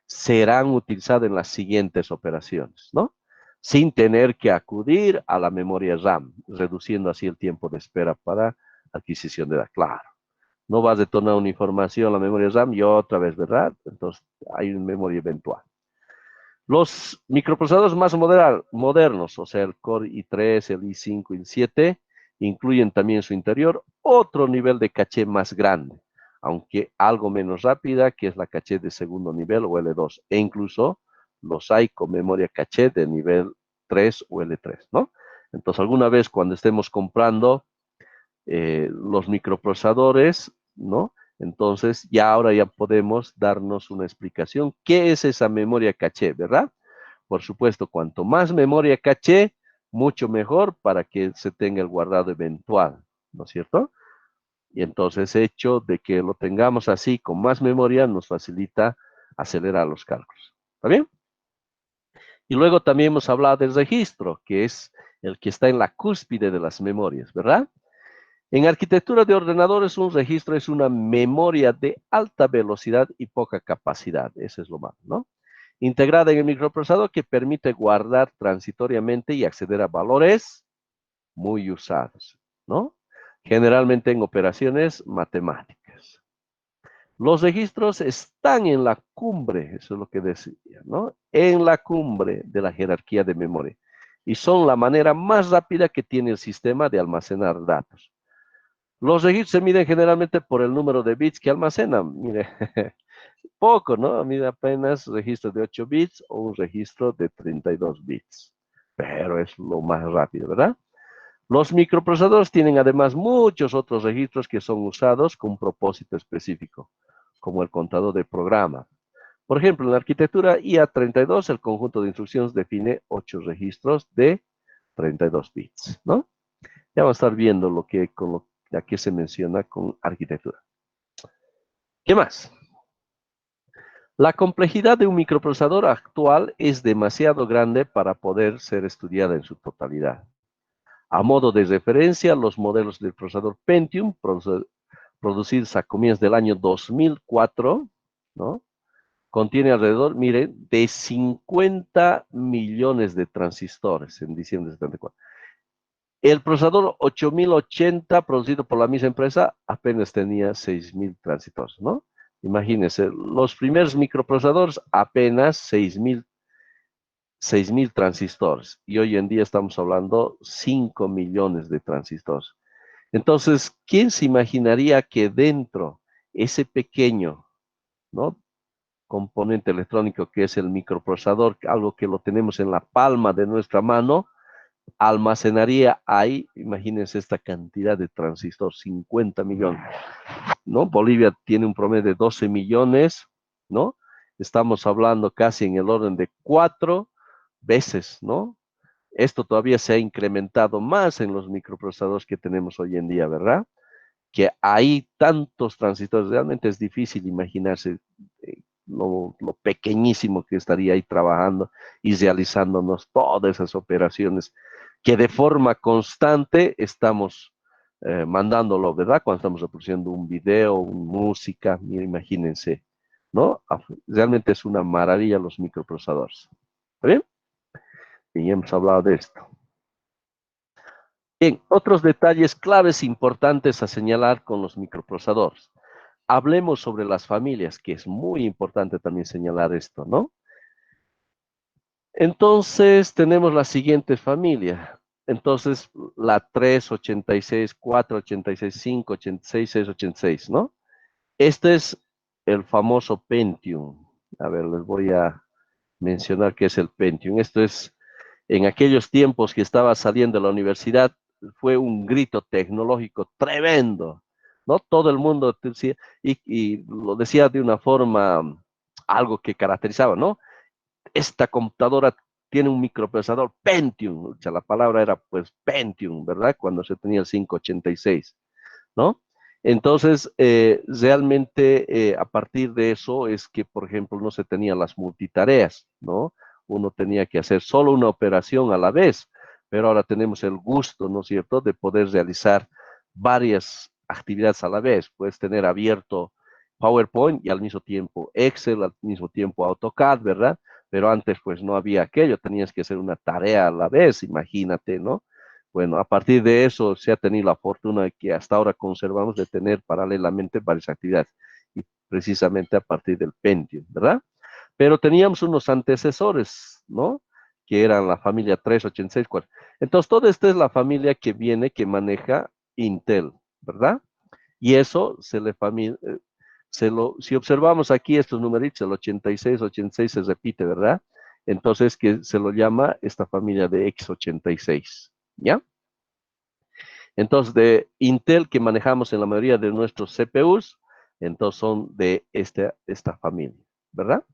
serán utilizados en las siguientes operaciones, ¿no? Sin tener que acudir a la memoria RAM, reduciendo así el tiempo de espera para adquisición de datos. Claro, no vas a detonar una información a la memoria RAM y otra vez, ¿verdad? Entonces, hay una memoria eventual. Los microprocesadores más modernos, o sea, el Core i3, el i5 y el 7, incluyen también en su interior otro nivel de caché más grande, aunque algo menos rápida, que es la caché de segundo nivel o L2, e incluso los hay con memoria caché de nivel 3 o L3, ¿no? Entonces, alguna vez cuando estemos comprando los microprocesadores, ¿no? Entonces, ahora ya podemos darnos una explicación. ¿Qué es esa memoria caché, verdad? Por supuesto, cuanto más memoria caché, mucho mejor para que se tenga el guardado eventual, ¿no es cierto? Y entonces, hecho de que lo tengamos así con más memoria, nos facilita acelerar los cálculos. ¿Está bien? Y luego también hemos hablado del registro, que es el que está en la cúspide de las memorias, ¿verdad? En arquitectura de ordenadores, un registro es una memoria de alta velocidad y poca capacidad. Eso es lo malo, ¿no? integrada en el microprocesador que permite guardar transitoriamente y acceder a valores muy usados, ¿no? Generalmente en operaciones matemáticas. Los registros están en la cumbre, eso es lo que decía, ¿no? En la cumbre de la jerarquía de memoria. Y son la manera más rápida que tiene el sistema de almacenar datos. Los registros se miden generalmente por el número de bits que almacenan. Mire, poco, ¿no? Mide apenas registro de 8 bits o un registro de 32 bits. Pero es lo más rápido, ¿verdad? Los microprocesadores tienen además muchos otros registros que son usados con un propósito específico, como el contador de programa. Por ejemplo, en la arquitectura IA32, el conjunto de instrucciones define 8 registros de 32 bits, ¿no? Ya vamos a estar viendo lo que, aquí se menciona con arquitectura. ¿Qué más? La complejidad de un microprocesador actual es demasiado grande para poder ser estudiada en su totalidad. A modo de referencia, los modelos del procesador Pentium, producidos a comienzos del año 2004, ¿no? Contiene alrededor, miren, de 50 millones de transistores en diciembre de 74. El procesador 8080, producido por la misma empresa, apenas tenía 6000 transistores, ¿no? Imagínense, los primeros microprocesadores apenas 6000 transistores. Y hoy en día estamos hablando 5 millones de transistores. Entonces, ¿quién se imaginaría que dentro ese pequeño, ¿no? componente electrónico que es el microprocesador, algo que lo tenemos en la palma de nuestra mano, almacenaría ahí, imagínense esta cantidad de transistores, 50 millones, ¿no? Bolivia tiene un promedio de 12 millones, ¿no? Estamos hablando casi en el orden de 4 veces, ¿no? Esto todavía se ha incrementado más en los microprocesadores que tenemos hoy en día, ¿verdad? Que hay tantos transistores, realmente es difícil imaginarse lo pequeñísimo que estaría ahí trabajando y realizándonos todas esas operaciones que de forma constante estamos mandándolo, ¿verdad? Cuando estamos reproduciendo un video, una música, imagínense, ¿no? Realmente es una maravilla los microprocesadores. ¿Está bien? Y hemos hablado de esto. Bien, otros detalles claves importantes a señalar con los microprocesadores. Hablemos sobre las familias, que es muy importante también señalar esto, ¿no? Entonces, tenemos la siguiente familia. Entonces, la 386, 486, 586, 686, ¿no? Este es el famoso Pentium. A ver, les voy a mencionar qué es el Pentium. Esto es, en aquellos tiempos que estaba saliendo de la universidad, fue un grito tecnológico tremendo, ¿no? Todo el mundo decía, y lo decía de una forma, algo que caracterizaba, ¿no? Esta computadora tiene un microprocesador Pentium, o sea, la palabra era pues Pentium, ¿verdad? Cuando se tenía el 586, ¿no? Entonces, realmente a partir de eso es que, por ejemplo, no se tenían las multitareas, ¿no? Uno tenía que hacer solo una operación a la vez, pero ahora tenemos el gusto, ¿no es cierto?, de poder realizar varias actividades a la vez. Puedes tener abierto PowerPoint y al mismo tiempo Excel, al mismo tiempo AutoCAD, ¿verdad? Pero antes pues no había aquello, tenías que hacer una tarea a la vez, imagínate, ¿no? Bueno, a partir de eso se ha tenido la fortuna de que hasta ahora conservamos de tener paralelamente varias actividades, y precisamente a partir del Pentium, ¿verdad? Pero teníamos unos antecesores, ¿no? Que eran la familia 386, 4. Entonces, toda esta es la familia que viene, que maneja Intel, ¿verdad? Y eso si observamos aquí estos numeritos, el 86, 86 se repite, ¿verdad? Entonces, que se lo llama esta familia de x86, ¿ya? Entonces, de Intel que manejamos en la mayoría de nuestros CPUs, entonces son de esta familia, ¿verdad?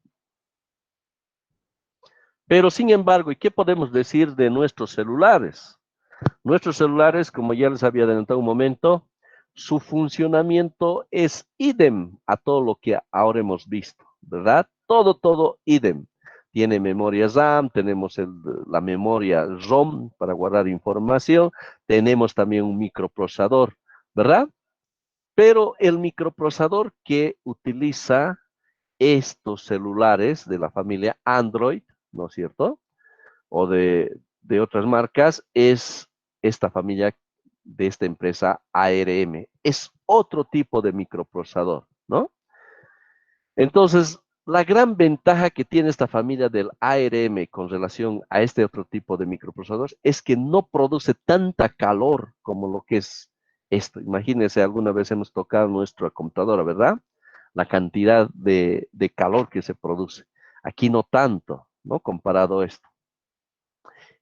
Pero sin embargo, ¿y qué podemos decir de nuestros celulares? Nuestros celulares, como ya les había adelantado un momento, su funcionamiento es idem a todo lo que ahora hemos visto, ¿verdad? Todo idem. Tiene memoria RAM, tenemos la memoria ROM para guardar información, tenemos también un microprocesador, ¿verdad? Pero el microprocesador que utiliza estos celulares de la familia Android, ¿no es cierto? O de otras marcas, es esta familia de esta empresa ARM. Es otro tipo de microprocesador, ¿no? Entonces, la gran ventaja que tiene esta familia del ARM con relación a este otro tipo de microprocesadores es que no produce tanta calor como lo que es esto. Imagínense, alguna vez hemos tocado nuestra computadora, ¿verdad? La cantidad de calor que se produce. Aquí no tanto, ¿no? Comparado a esto.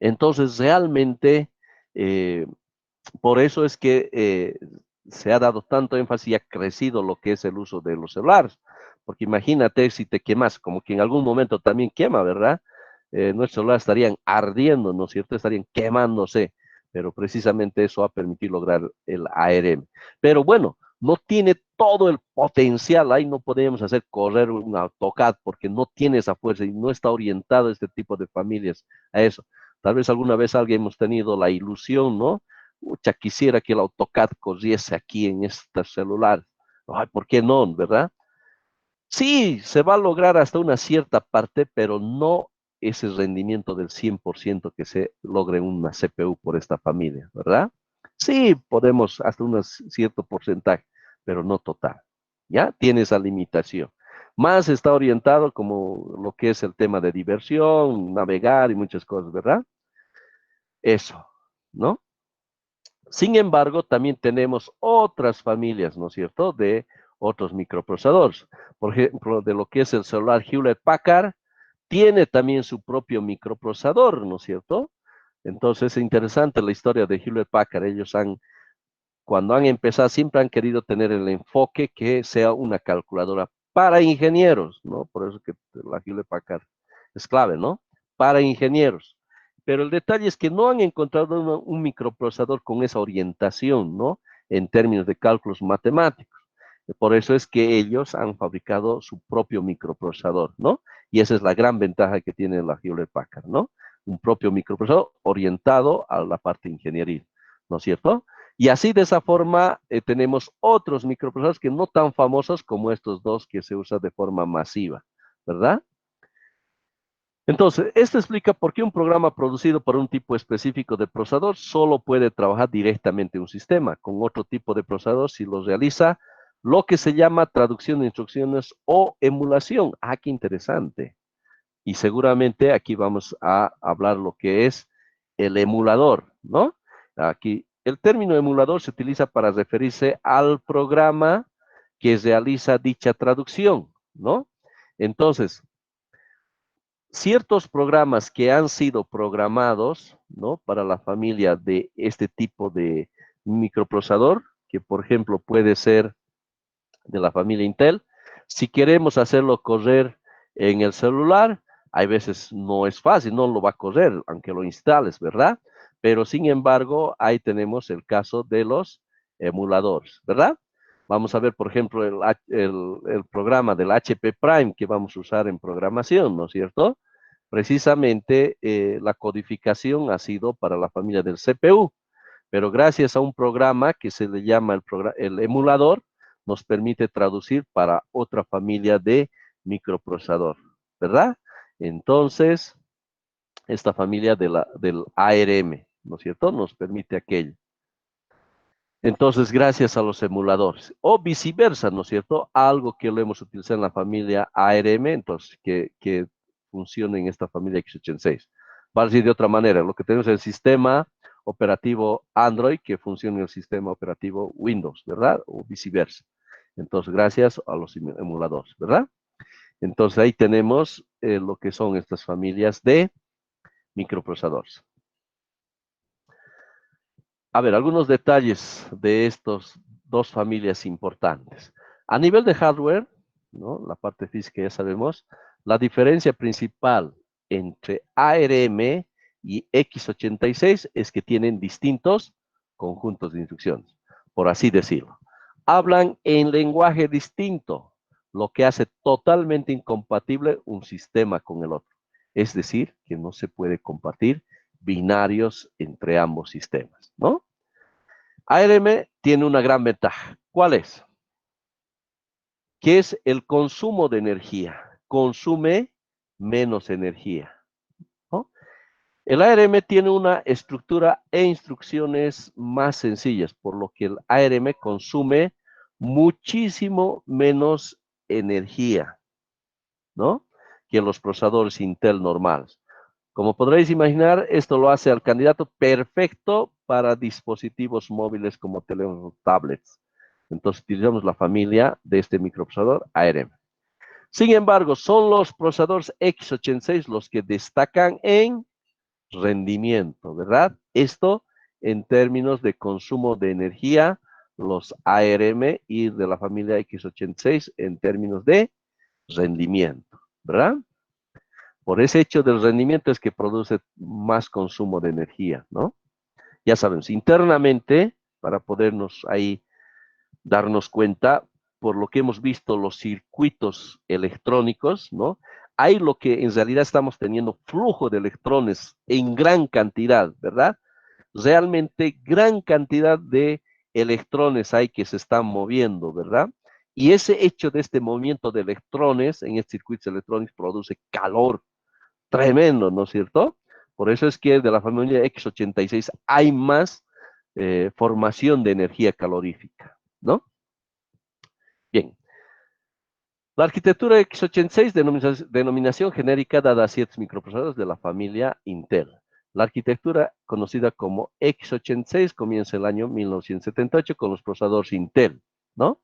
Entonces, realmente, eh, por eso es que se ha dado tanto énfasis y ha crecido lo que es el uso de los celulares. Porque imagínate si te quemas, como que en algún momento también quema, ¿verdad? Nuestros celulares estarían ardiendo, ¿no es cierto? Estarían quemándose, pero precisamente eso va a permitir lograr el ARM. Pero bueno, no tiene todo el potencial, ahí no podemos hacer correr un AutoCAD porque no tiene esa fuerza y no está orientado este tipo de familias a eso. Tal vez alguna vez alguien hemos tenido la ilusión, ¿no? Mucha, quisiera que el AutoCAD corriese aquí en este celular. Ay, ¿por qué no, verdad? Sí, se va a lograr hasta una cierta parte, pero no ese rendimiento del 100% que se logra en una CPU por esta familia, ¿verdad? Sí, podemos hasta un cierto porcentaje, pero no total. ¿Ya? Tiene esa limitación. Más está orientado como lo que es el tema de diversión, navegar y muchas cosas, ¿verdad? Eso, ¿no? Sin embargo, también tenemos otras familias, ¿no es cierto?, de otros microprocesadores. Por ejemplo, de lo que es el celular Hewlett Packard, tiene también su propio microprocesador, ¿no es cierto? Entonces es interesante la historia de Hewlett Packard. Ellos cuando han empezado, siempre han querido tener el enfoque que sea una calculadora para ingenieros, ¿no? Por eso que la Hewlett Packard es clave, ¿no? Para ingenieros. Pero el detalle es que no han encontrado un microprocesador con esa orientación, ¿no? En términos de cálculos matemáticos. Por eso es que ellos han fabricado su propio microprocesador, ¿no? Y esa es la gran ventaja que tiene la Hewlett Packard, ¿no? Un propio microprocesador orientado a la parte ingenieril, ¿no es cierto? Y así de esa forma tenemos otros microprocesadores que no tan famosos como estos dos que se usan de forma masiva, ¿verdad? Entonces, esto explica por qué un programa producido por un tipo específico de procesador solo puede trabajar directamente en un sistema. Con otro tipo de procesador, si lo realiza, lo que se llama traducción de instrucciones o emulación. Ah, qué interesante. Y seguramente aquí vamos a hablar lo que es el emulador, ¿no? Aquí, el término emulador se utiliza para referirse al programa que realiza dicha traducción, ¿no? Entonces, ciertos programas que han sido programados, ¿no? Para la familia de este tipo de microprocesador, que por ejemplo puede ser de la familia Intel, si queremos hacerlo correr en el celular, hay veces no es fácil, no lo va a correr, aunque lo instales, ¿verdad? Pero sin embargo, ahí tenemos el caso de los emuladores, ¿verdad? Vamos a ver, por ejemplo, el programa del HP Prime que vamos a usar en programación, ¿no es cierto? Precisamente la codificación ha sido para la familia del CPU, pero gracias a un programa que se le llama el emulador, nos permite traducir para otra familia de microprocesador, ¿verdad? Entonces, esta familia del ARM, ¿no es cierto? Nos permite aquello. Entonces, gracias a los emuladores, o viceversa, ¿no es cierto? Algo que lo hemos utilizado en la familia ARM, entonces, que funciona en esta familia x86. Va a decir de otra manera, lo que tenemos es el sistema operativo Android que funciona en el sistema operativo Windows, ¿verdad? O viceversa. Entonces, gracias a los emuladores, ¿verdad? Entonces, ahí tenemos lo que son estas familias de microprocesadores. A ver, algunos detalles de estos dos familias importantes. A nivel de hardware, ¿no? La parte física ya sabemos, la diferencia principal entre ARM y x86 es que tienen distintos conjuntos de instrucciones, por así decirlo. Hablan en lenguaje distinto, lo que hace totalmente incompatible un sistema con el otro. Es decir, que no se puede compartir binarios entre ambos sistemas, ¿no? ARM tiene una gran ventaja. ¿Cuál es? que es el consumo de energía. Consume menos energía, ¿no? El ARM tiene una estructura e instrucciones más sencillas, por lo que el ARM consume muchísimo menos energía, ¿no? Que los procesadores Intel normales. Como podréis imaginar, esto lo hace al candidato perfecto para dispositivos móviles como teléfonos, tablets. Entonces utilizamos la familia de este microprocesador ARM. Sin embargo, son los procesadores x86 los que destacan en rendimiento, ¿verdad? Esto en términos de consumo de energía, los ARM y de la familia x86 en términos de rendimiento, ¿verdad? Por ese hecho del rendimiento es que produce más consumo de energía, ¿no? Ya sabemos, internamente, para podernos ahí darnos cuenta, por lo que hemos visto los circuitos electrónicos, ¿no? Hay lo que en realidad estamos teniendo flujo de electrones en gran cantidad, ¿verdad? Realmente gran cantidad de electrones hay que se están moviendo, ¿verdad? Y ese hecho de este movimiento de electrones en estos circuitos electrónicos produce calor tremendo, ¿no es cierto? Por eso es que de la familia X86 hay más formación de energía calorífica, ¿no? Bien, la arquitectura x86, denominación genérica dada a ciertos microprocesadores de la familia Intel. La arquitectura conocida como x86 comienza el año 1978 con los procesadores Intel, ¿no?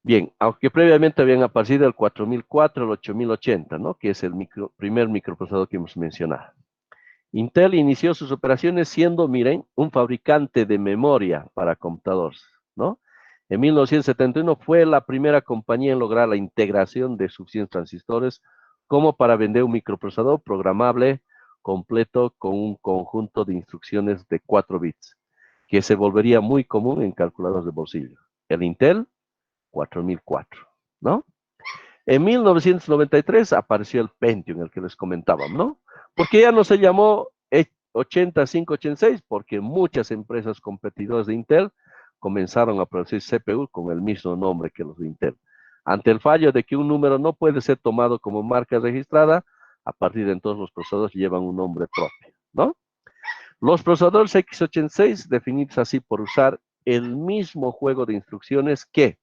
Bien, aunque previamente habían aparecido el 4004, el 8080, ¿no? Que es el primer microprocesador que hemos mencionado. Intel inició sus operaciones siendo, miren, un fabricante de memoria para computadores, ¿no? En 1971 fue la primera compañía en lograr la integración de suficientes transistores como para vender un microprocesador programable completo con un conjunto de instrucciones de 4 bits, que se volvería muy común en calculadoras de bolsillo. El Intel 4004, ¿no? En 1993 apareció el Pentium, el que les comentaba, ¿no? Porque ya no se llamó 8586, porque muchas empresas competidoras de Intel comenzaron a producir CPU con el mismo nombre que los de Intel. Ante el fallo de que un número no puede ser tomado como marca registrada, a partir de entonces los procesadores llevan un nombre propio, ¿no? Los procesadores x86, definidos así por usar el mismo juego de instrucciones que,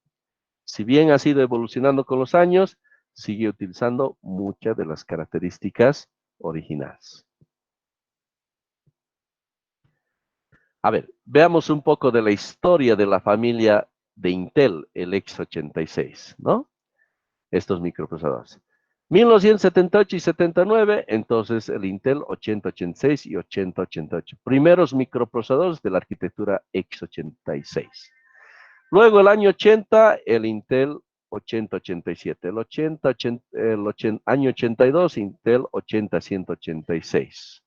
si bien ha sido evolucionando con los años, sigue utilizando muchas de las características originales. A ver, veamos un poco de la historia de la familia de Intel, el x86, ¿no? Estos microprocesadores. 1978 y 79, entonces el Intel 8086 y 8088. Primeros microprocesadores de la arquitectura x86. Luego el año 80, el Intel 8087. El año 82, Intel 80186.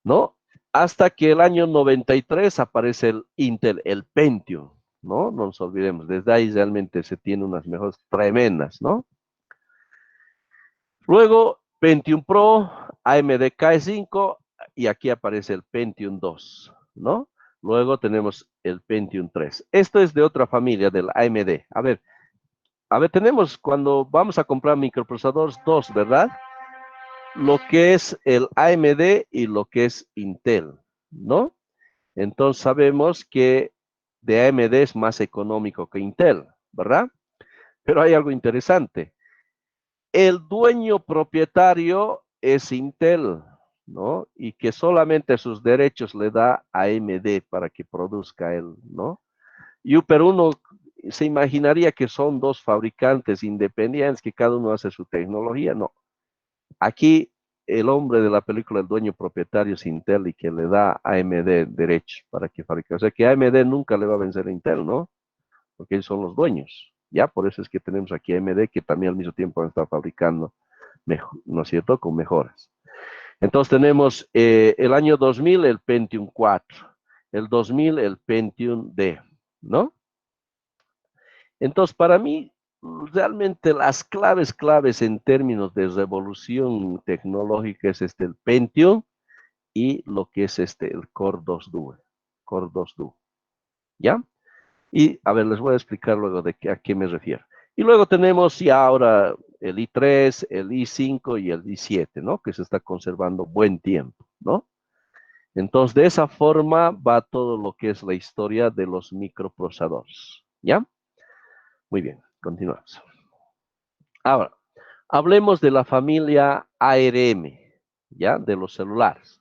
¿No? Hasta que el año 93 aparece el Intel, el Pentium, ¿no? No nos olvidemos, desde ahí realmente se tiene unas mejores tremendas, ¿no? Luego, Pentium Pro, AMD K5, y aquí aparece el Pentium 2, ¿no? Luego tenemos el Pentium 3. Esto es de otra familia, del AMD. A ver, tenemos cuando vamos a comprar microprocesadores dos, ¿verdad? Lo que es el AMD y lo que es Intel, ¿no? Entonces sabemos que de AMD es más económico que Intel, ¿verdad? Pero hay algo interesante. El dueño propietario es Intel, ¿no? Y que solamente sus derechos le da a AMD para que produzca él, ¿no? Pero uno se imaginaría que son dos fabricantes independientes, que cada uno hace su tecnología. No. Aquí el hombre de la película, el dueño propietario es Intel y que le da a AMD derechos para que fabrique. O sea que AMD nunca le va a vencer a Intel, ¿no? Porque ellos son los dueños. Ya, por eso es que tenemos aquí AMD que también al mismo tiempo está fabricando, ¿no es cierto?, con mejoras. Entonces tenemos el año 2000 el Pentium 4, el 2000 el Pentium D, ¿no? Entonces, para mí, realmente las claves en términos de revolución tecnológica es el Pentium y lo que es el Core 2 Duo, ¿ya? Y, a ver, les voy a explicar luego a qué me refiero. Y luego tenemos ya ahora el i3, el i5 y el i7, ¿no? Que se está conservando buen tiempo, ¿no? Entonces, de esa forma va todo lo que es la historia de los microprocesadores, ¿ya? Muy bien, continuamos. Ahora, hablemos de la familia ARM, ¿ya? De los celulares.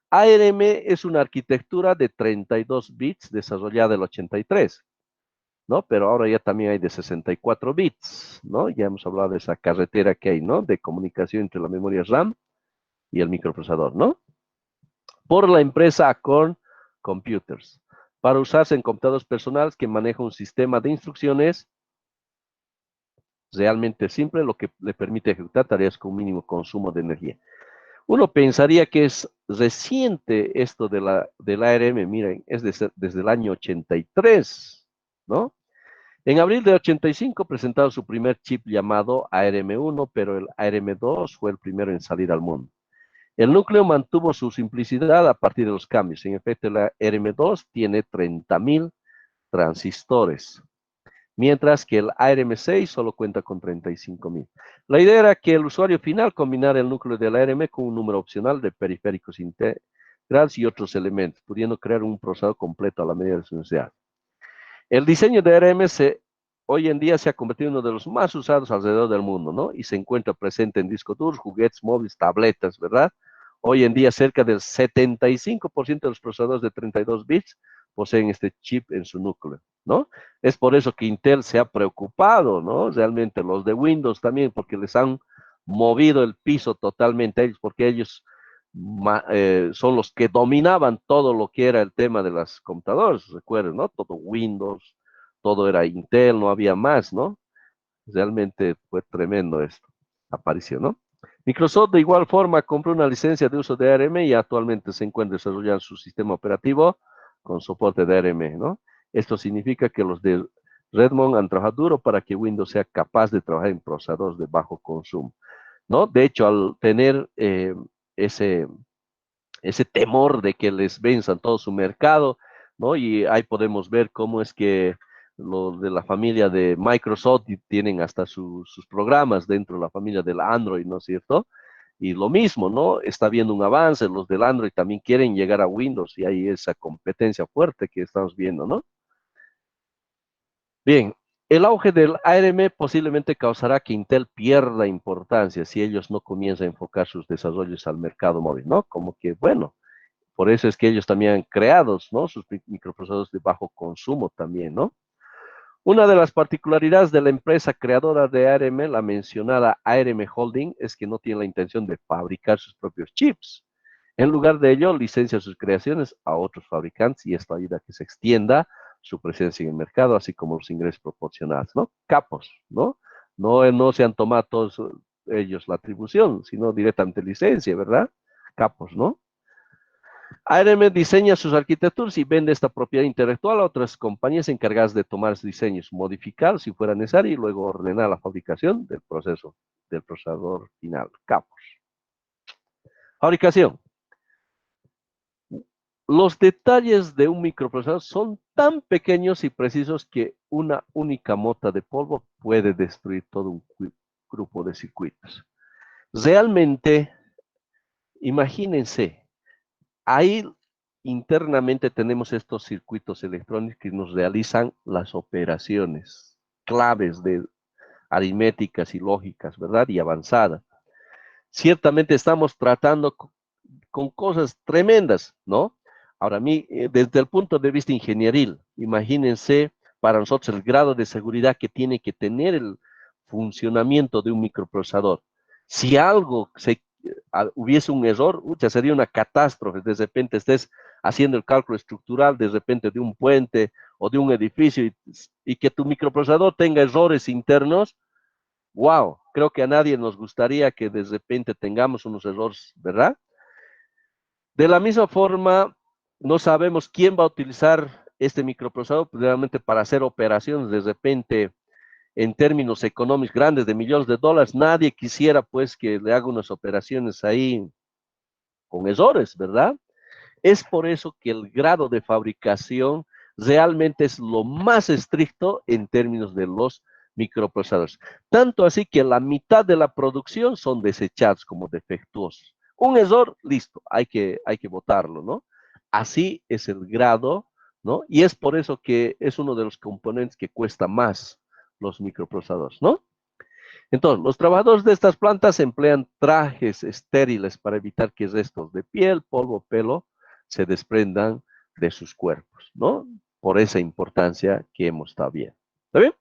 ARM es una arquitectura de 32 bits desarrollada en el 83, ¿no? Pero ahora ya también hay de 64 bits, ¿no? Ya hemos hablado de esa carretera que hay, ¿no? De comunicación entre la memoria RAM y el microprocesador, ¿no? Por la empresa Acorn Computers, para usarse en computadores personales que manejan un sistema de instrucciones realmente simple, lo que le permite ejecutar tareas con mínimo consumo de energía. Uno pensaría que es reciente esto de la ARM, miren, es desde el año 83, ¿no? En abril de 85 presentaron su primer chip llamado ARM1, pero el ARM2 fue el primero en salir al mundo. El núcleo mantuvo su simplicidad a partir de los cambios. En efecto, la ARM2 tiene 30.000 transistores, mientras que el ARM6 solo cuenta con 35.000. La idea era que el usuario final combinara el núcleo del ARM con un número opcional de periféricos integrales y otros elementos, pudiendo crear un procesador completo a la medida de su necesidad. El diseño de ARM hoy en día se ha convertido en uno de los más usados alrededor del mundo, ¿no? Y se encuentra presente en discos duros, juguetes móviles, tabletas, ¿verdad? Hoy en día cerca del 75% de los procesadores de 32 bits poseen este chip en su núcleo, ¿no? Es por eso que Intel se ha preocupado, ¿no? Realmente los de Windows también, porque les han movido el piso totalmente a ellos, porque ellos son los que dominaban todo lo que era el tema de las computadoras, recuerden, ¿no? Todo Windows, todo era Intel, no había más, ¿no? Realmente fue tremendo esto, apareció, ¿no? Microsoft de igual forma compró una licencia de uso de ARM y actualmente se encuentra desarrollando su sistema operativo con soporte de ARM, ¿no? Esto significa que los de Redmond han trabajado duro para que Windows sea capaz de trabajar en procesadores de bajo consumo, ¿no? De hecho, al tener ese, ese temor de que les venzan todo su mercado, ¿no? Y ahí podemos ver cómo es que los de la familia de Microsoft tienen hasta sus programas dentro de la familia del Android, ¿no es cierto? Y lo mismo, ¿no? Está habiendo un avance, los del Android también quieren llegar a Windows y hay esa competencia fuerte que estamos viendo, ¿no? Bien, el auge del ARM posiblemente causará que Intel pierda importancia si ellos no comienzan a enfocar sus desarrollos al mercado móvil, ¿no? Como que, bueno, por eso es que ellos también han creado, ¿no? Sus microprocesadores de bajo consumo también, ¿no? Una de las particularidades de la empresa creadora de ARM, la mencionada ARM Holding, es que no tiene la intención de fabricar sus propios chips. En lugar de ello, licencia sus creaciones a otros fabricantes y esto ayuda a que se extienda su presencia en el mercado, así como los ingresos proporcionados, ¿no? Capos, ¿no? No se han tomado todos ellos la atribución, sino directamente licencia, ¿verdad? Capos, ¿no? ARM diseña sus arquitecturas y vende esta propiedad intelectual a otras compañías encargadas de tomar diseños, modificar si fuera necesario y luego ordenar la fabricación del proceso del procesador final. Capos. Fabricación. Los detalles de un microprocesador son tan pequeños y precisos que una única mota de polvo puede destruir todo un grupo de circuitos. Realmente, imagínense, ahí internamente tenemos estos circuitos electrónicos que nos realizan las operaciones claves de aritméticas y lógicas, ¿verdad? Y avanzadas. Ciertamente estamos tratando con cosas tremendas, ¿no? Ahora, a mí, desde el punto de vista ingenieril, imagínense para nosotros el grado de seguridad que tiene que tener el funcionamiento de un microprocesador. Si algo hubiese un error, sería una catástrofe. De repente estés haciendo el cálculo estructural de repente de un puente o de un edificio y que tu microprocesador tenga errores internos. Wow, creo que a nadie nos gustaría que de repente tengamos unos errores, ¿verdad? De la misma forma, no sabemos quién va a utilizar este microprocesador realmente para hacer operaciones de repente en términos económicos grandes de millones de dólares. Nadie quisiera pues que le haga unas operaciones ahí con errores, ¿verdad? Es por eso que el grado de fabricación realmente es lo más estricto en términos de los microprocesadores. Tanto así que la mitad de la producción son desechados como defectuosos. Un error, listo, hay que botarlo, ¿no? Así es el grado, ¿no? Y es por eso que es uno de los componentes que cuesta más los microprocesadores, ¿no? Entonces, los trabajadores de estas plantas emplean trajes estériles para evitar que restos de piel, polvo, pelo se desprendan de sus cuerpos, ¿no? Por esa importancia que hemos estado viendo. ¿Está bien?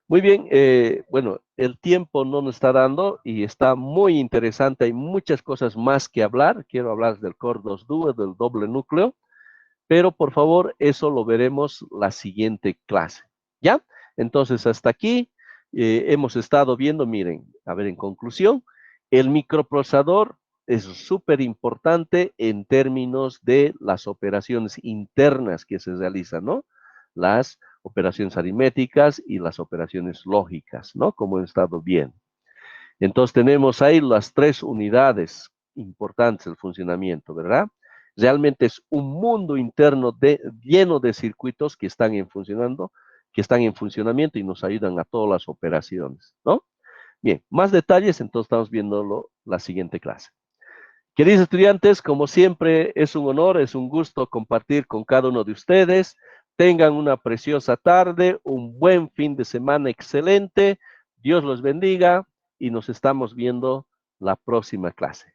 Muy bien, bueno, el tiempo no nos está dando y está muy interesante. Hay muchas cosas más que hablar. Quiero hablar del Core 2 Duo, del doble núcleo, pero por favor, eso lo veremos la siguiente clase. ¿Ya? Entonces, hasta aquí hemos estado viendo, miren, a ver, en conclusión, el microprocesador es súper importante en términos de las operaciones internas que se realizan, ¿no? Las operaciones aritméticas y las operaciones lógicas, ¿no? Como he estado viendo. Entonces tenemos ahí las tres unidades importantes del funcionamiento, ¿verdad? Realmente es un mundo interno lleno de circuitos que están funcionando, que están en funcionamiento y nos ayudan a todas las operaciones, ¿no? Bien, más detalles, entonces estamos viéndolo la siguiente clase. Queridos estudiantes, como siempre, es un honor, es un gusto compartir con cada uno de ustedes. Tengan una preciosa tarde, un buen fin de semana excelente. Dios los bendiga y nos estamos viendo la próxima clase.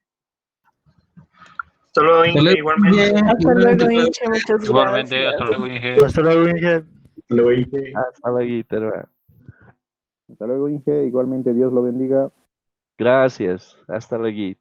Hasta luego, Hasta Inge, luego, igualmente. Inge. Hasta luego, Inche, muchas Igualmente, hasta gracias. luego, Inge. Hasta luego, Inge. Lo Inge. Hasta luego. Hasta luego, Inge. Igualmente, Dios lo bendiga. Gracias. Hasta luego.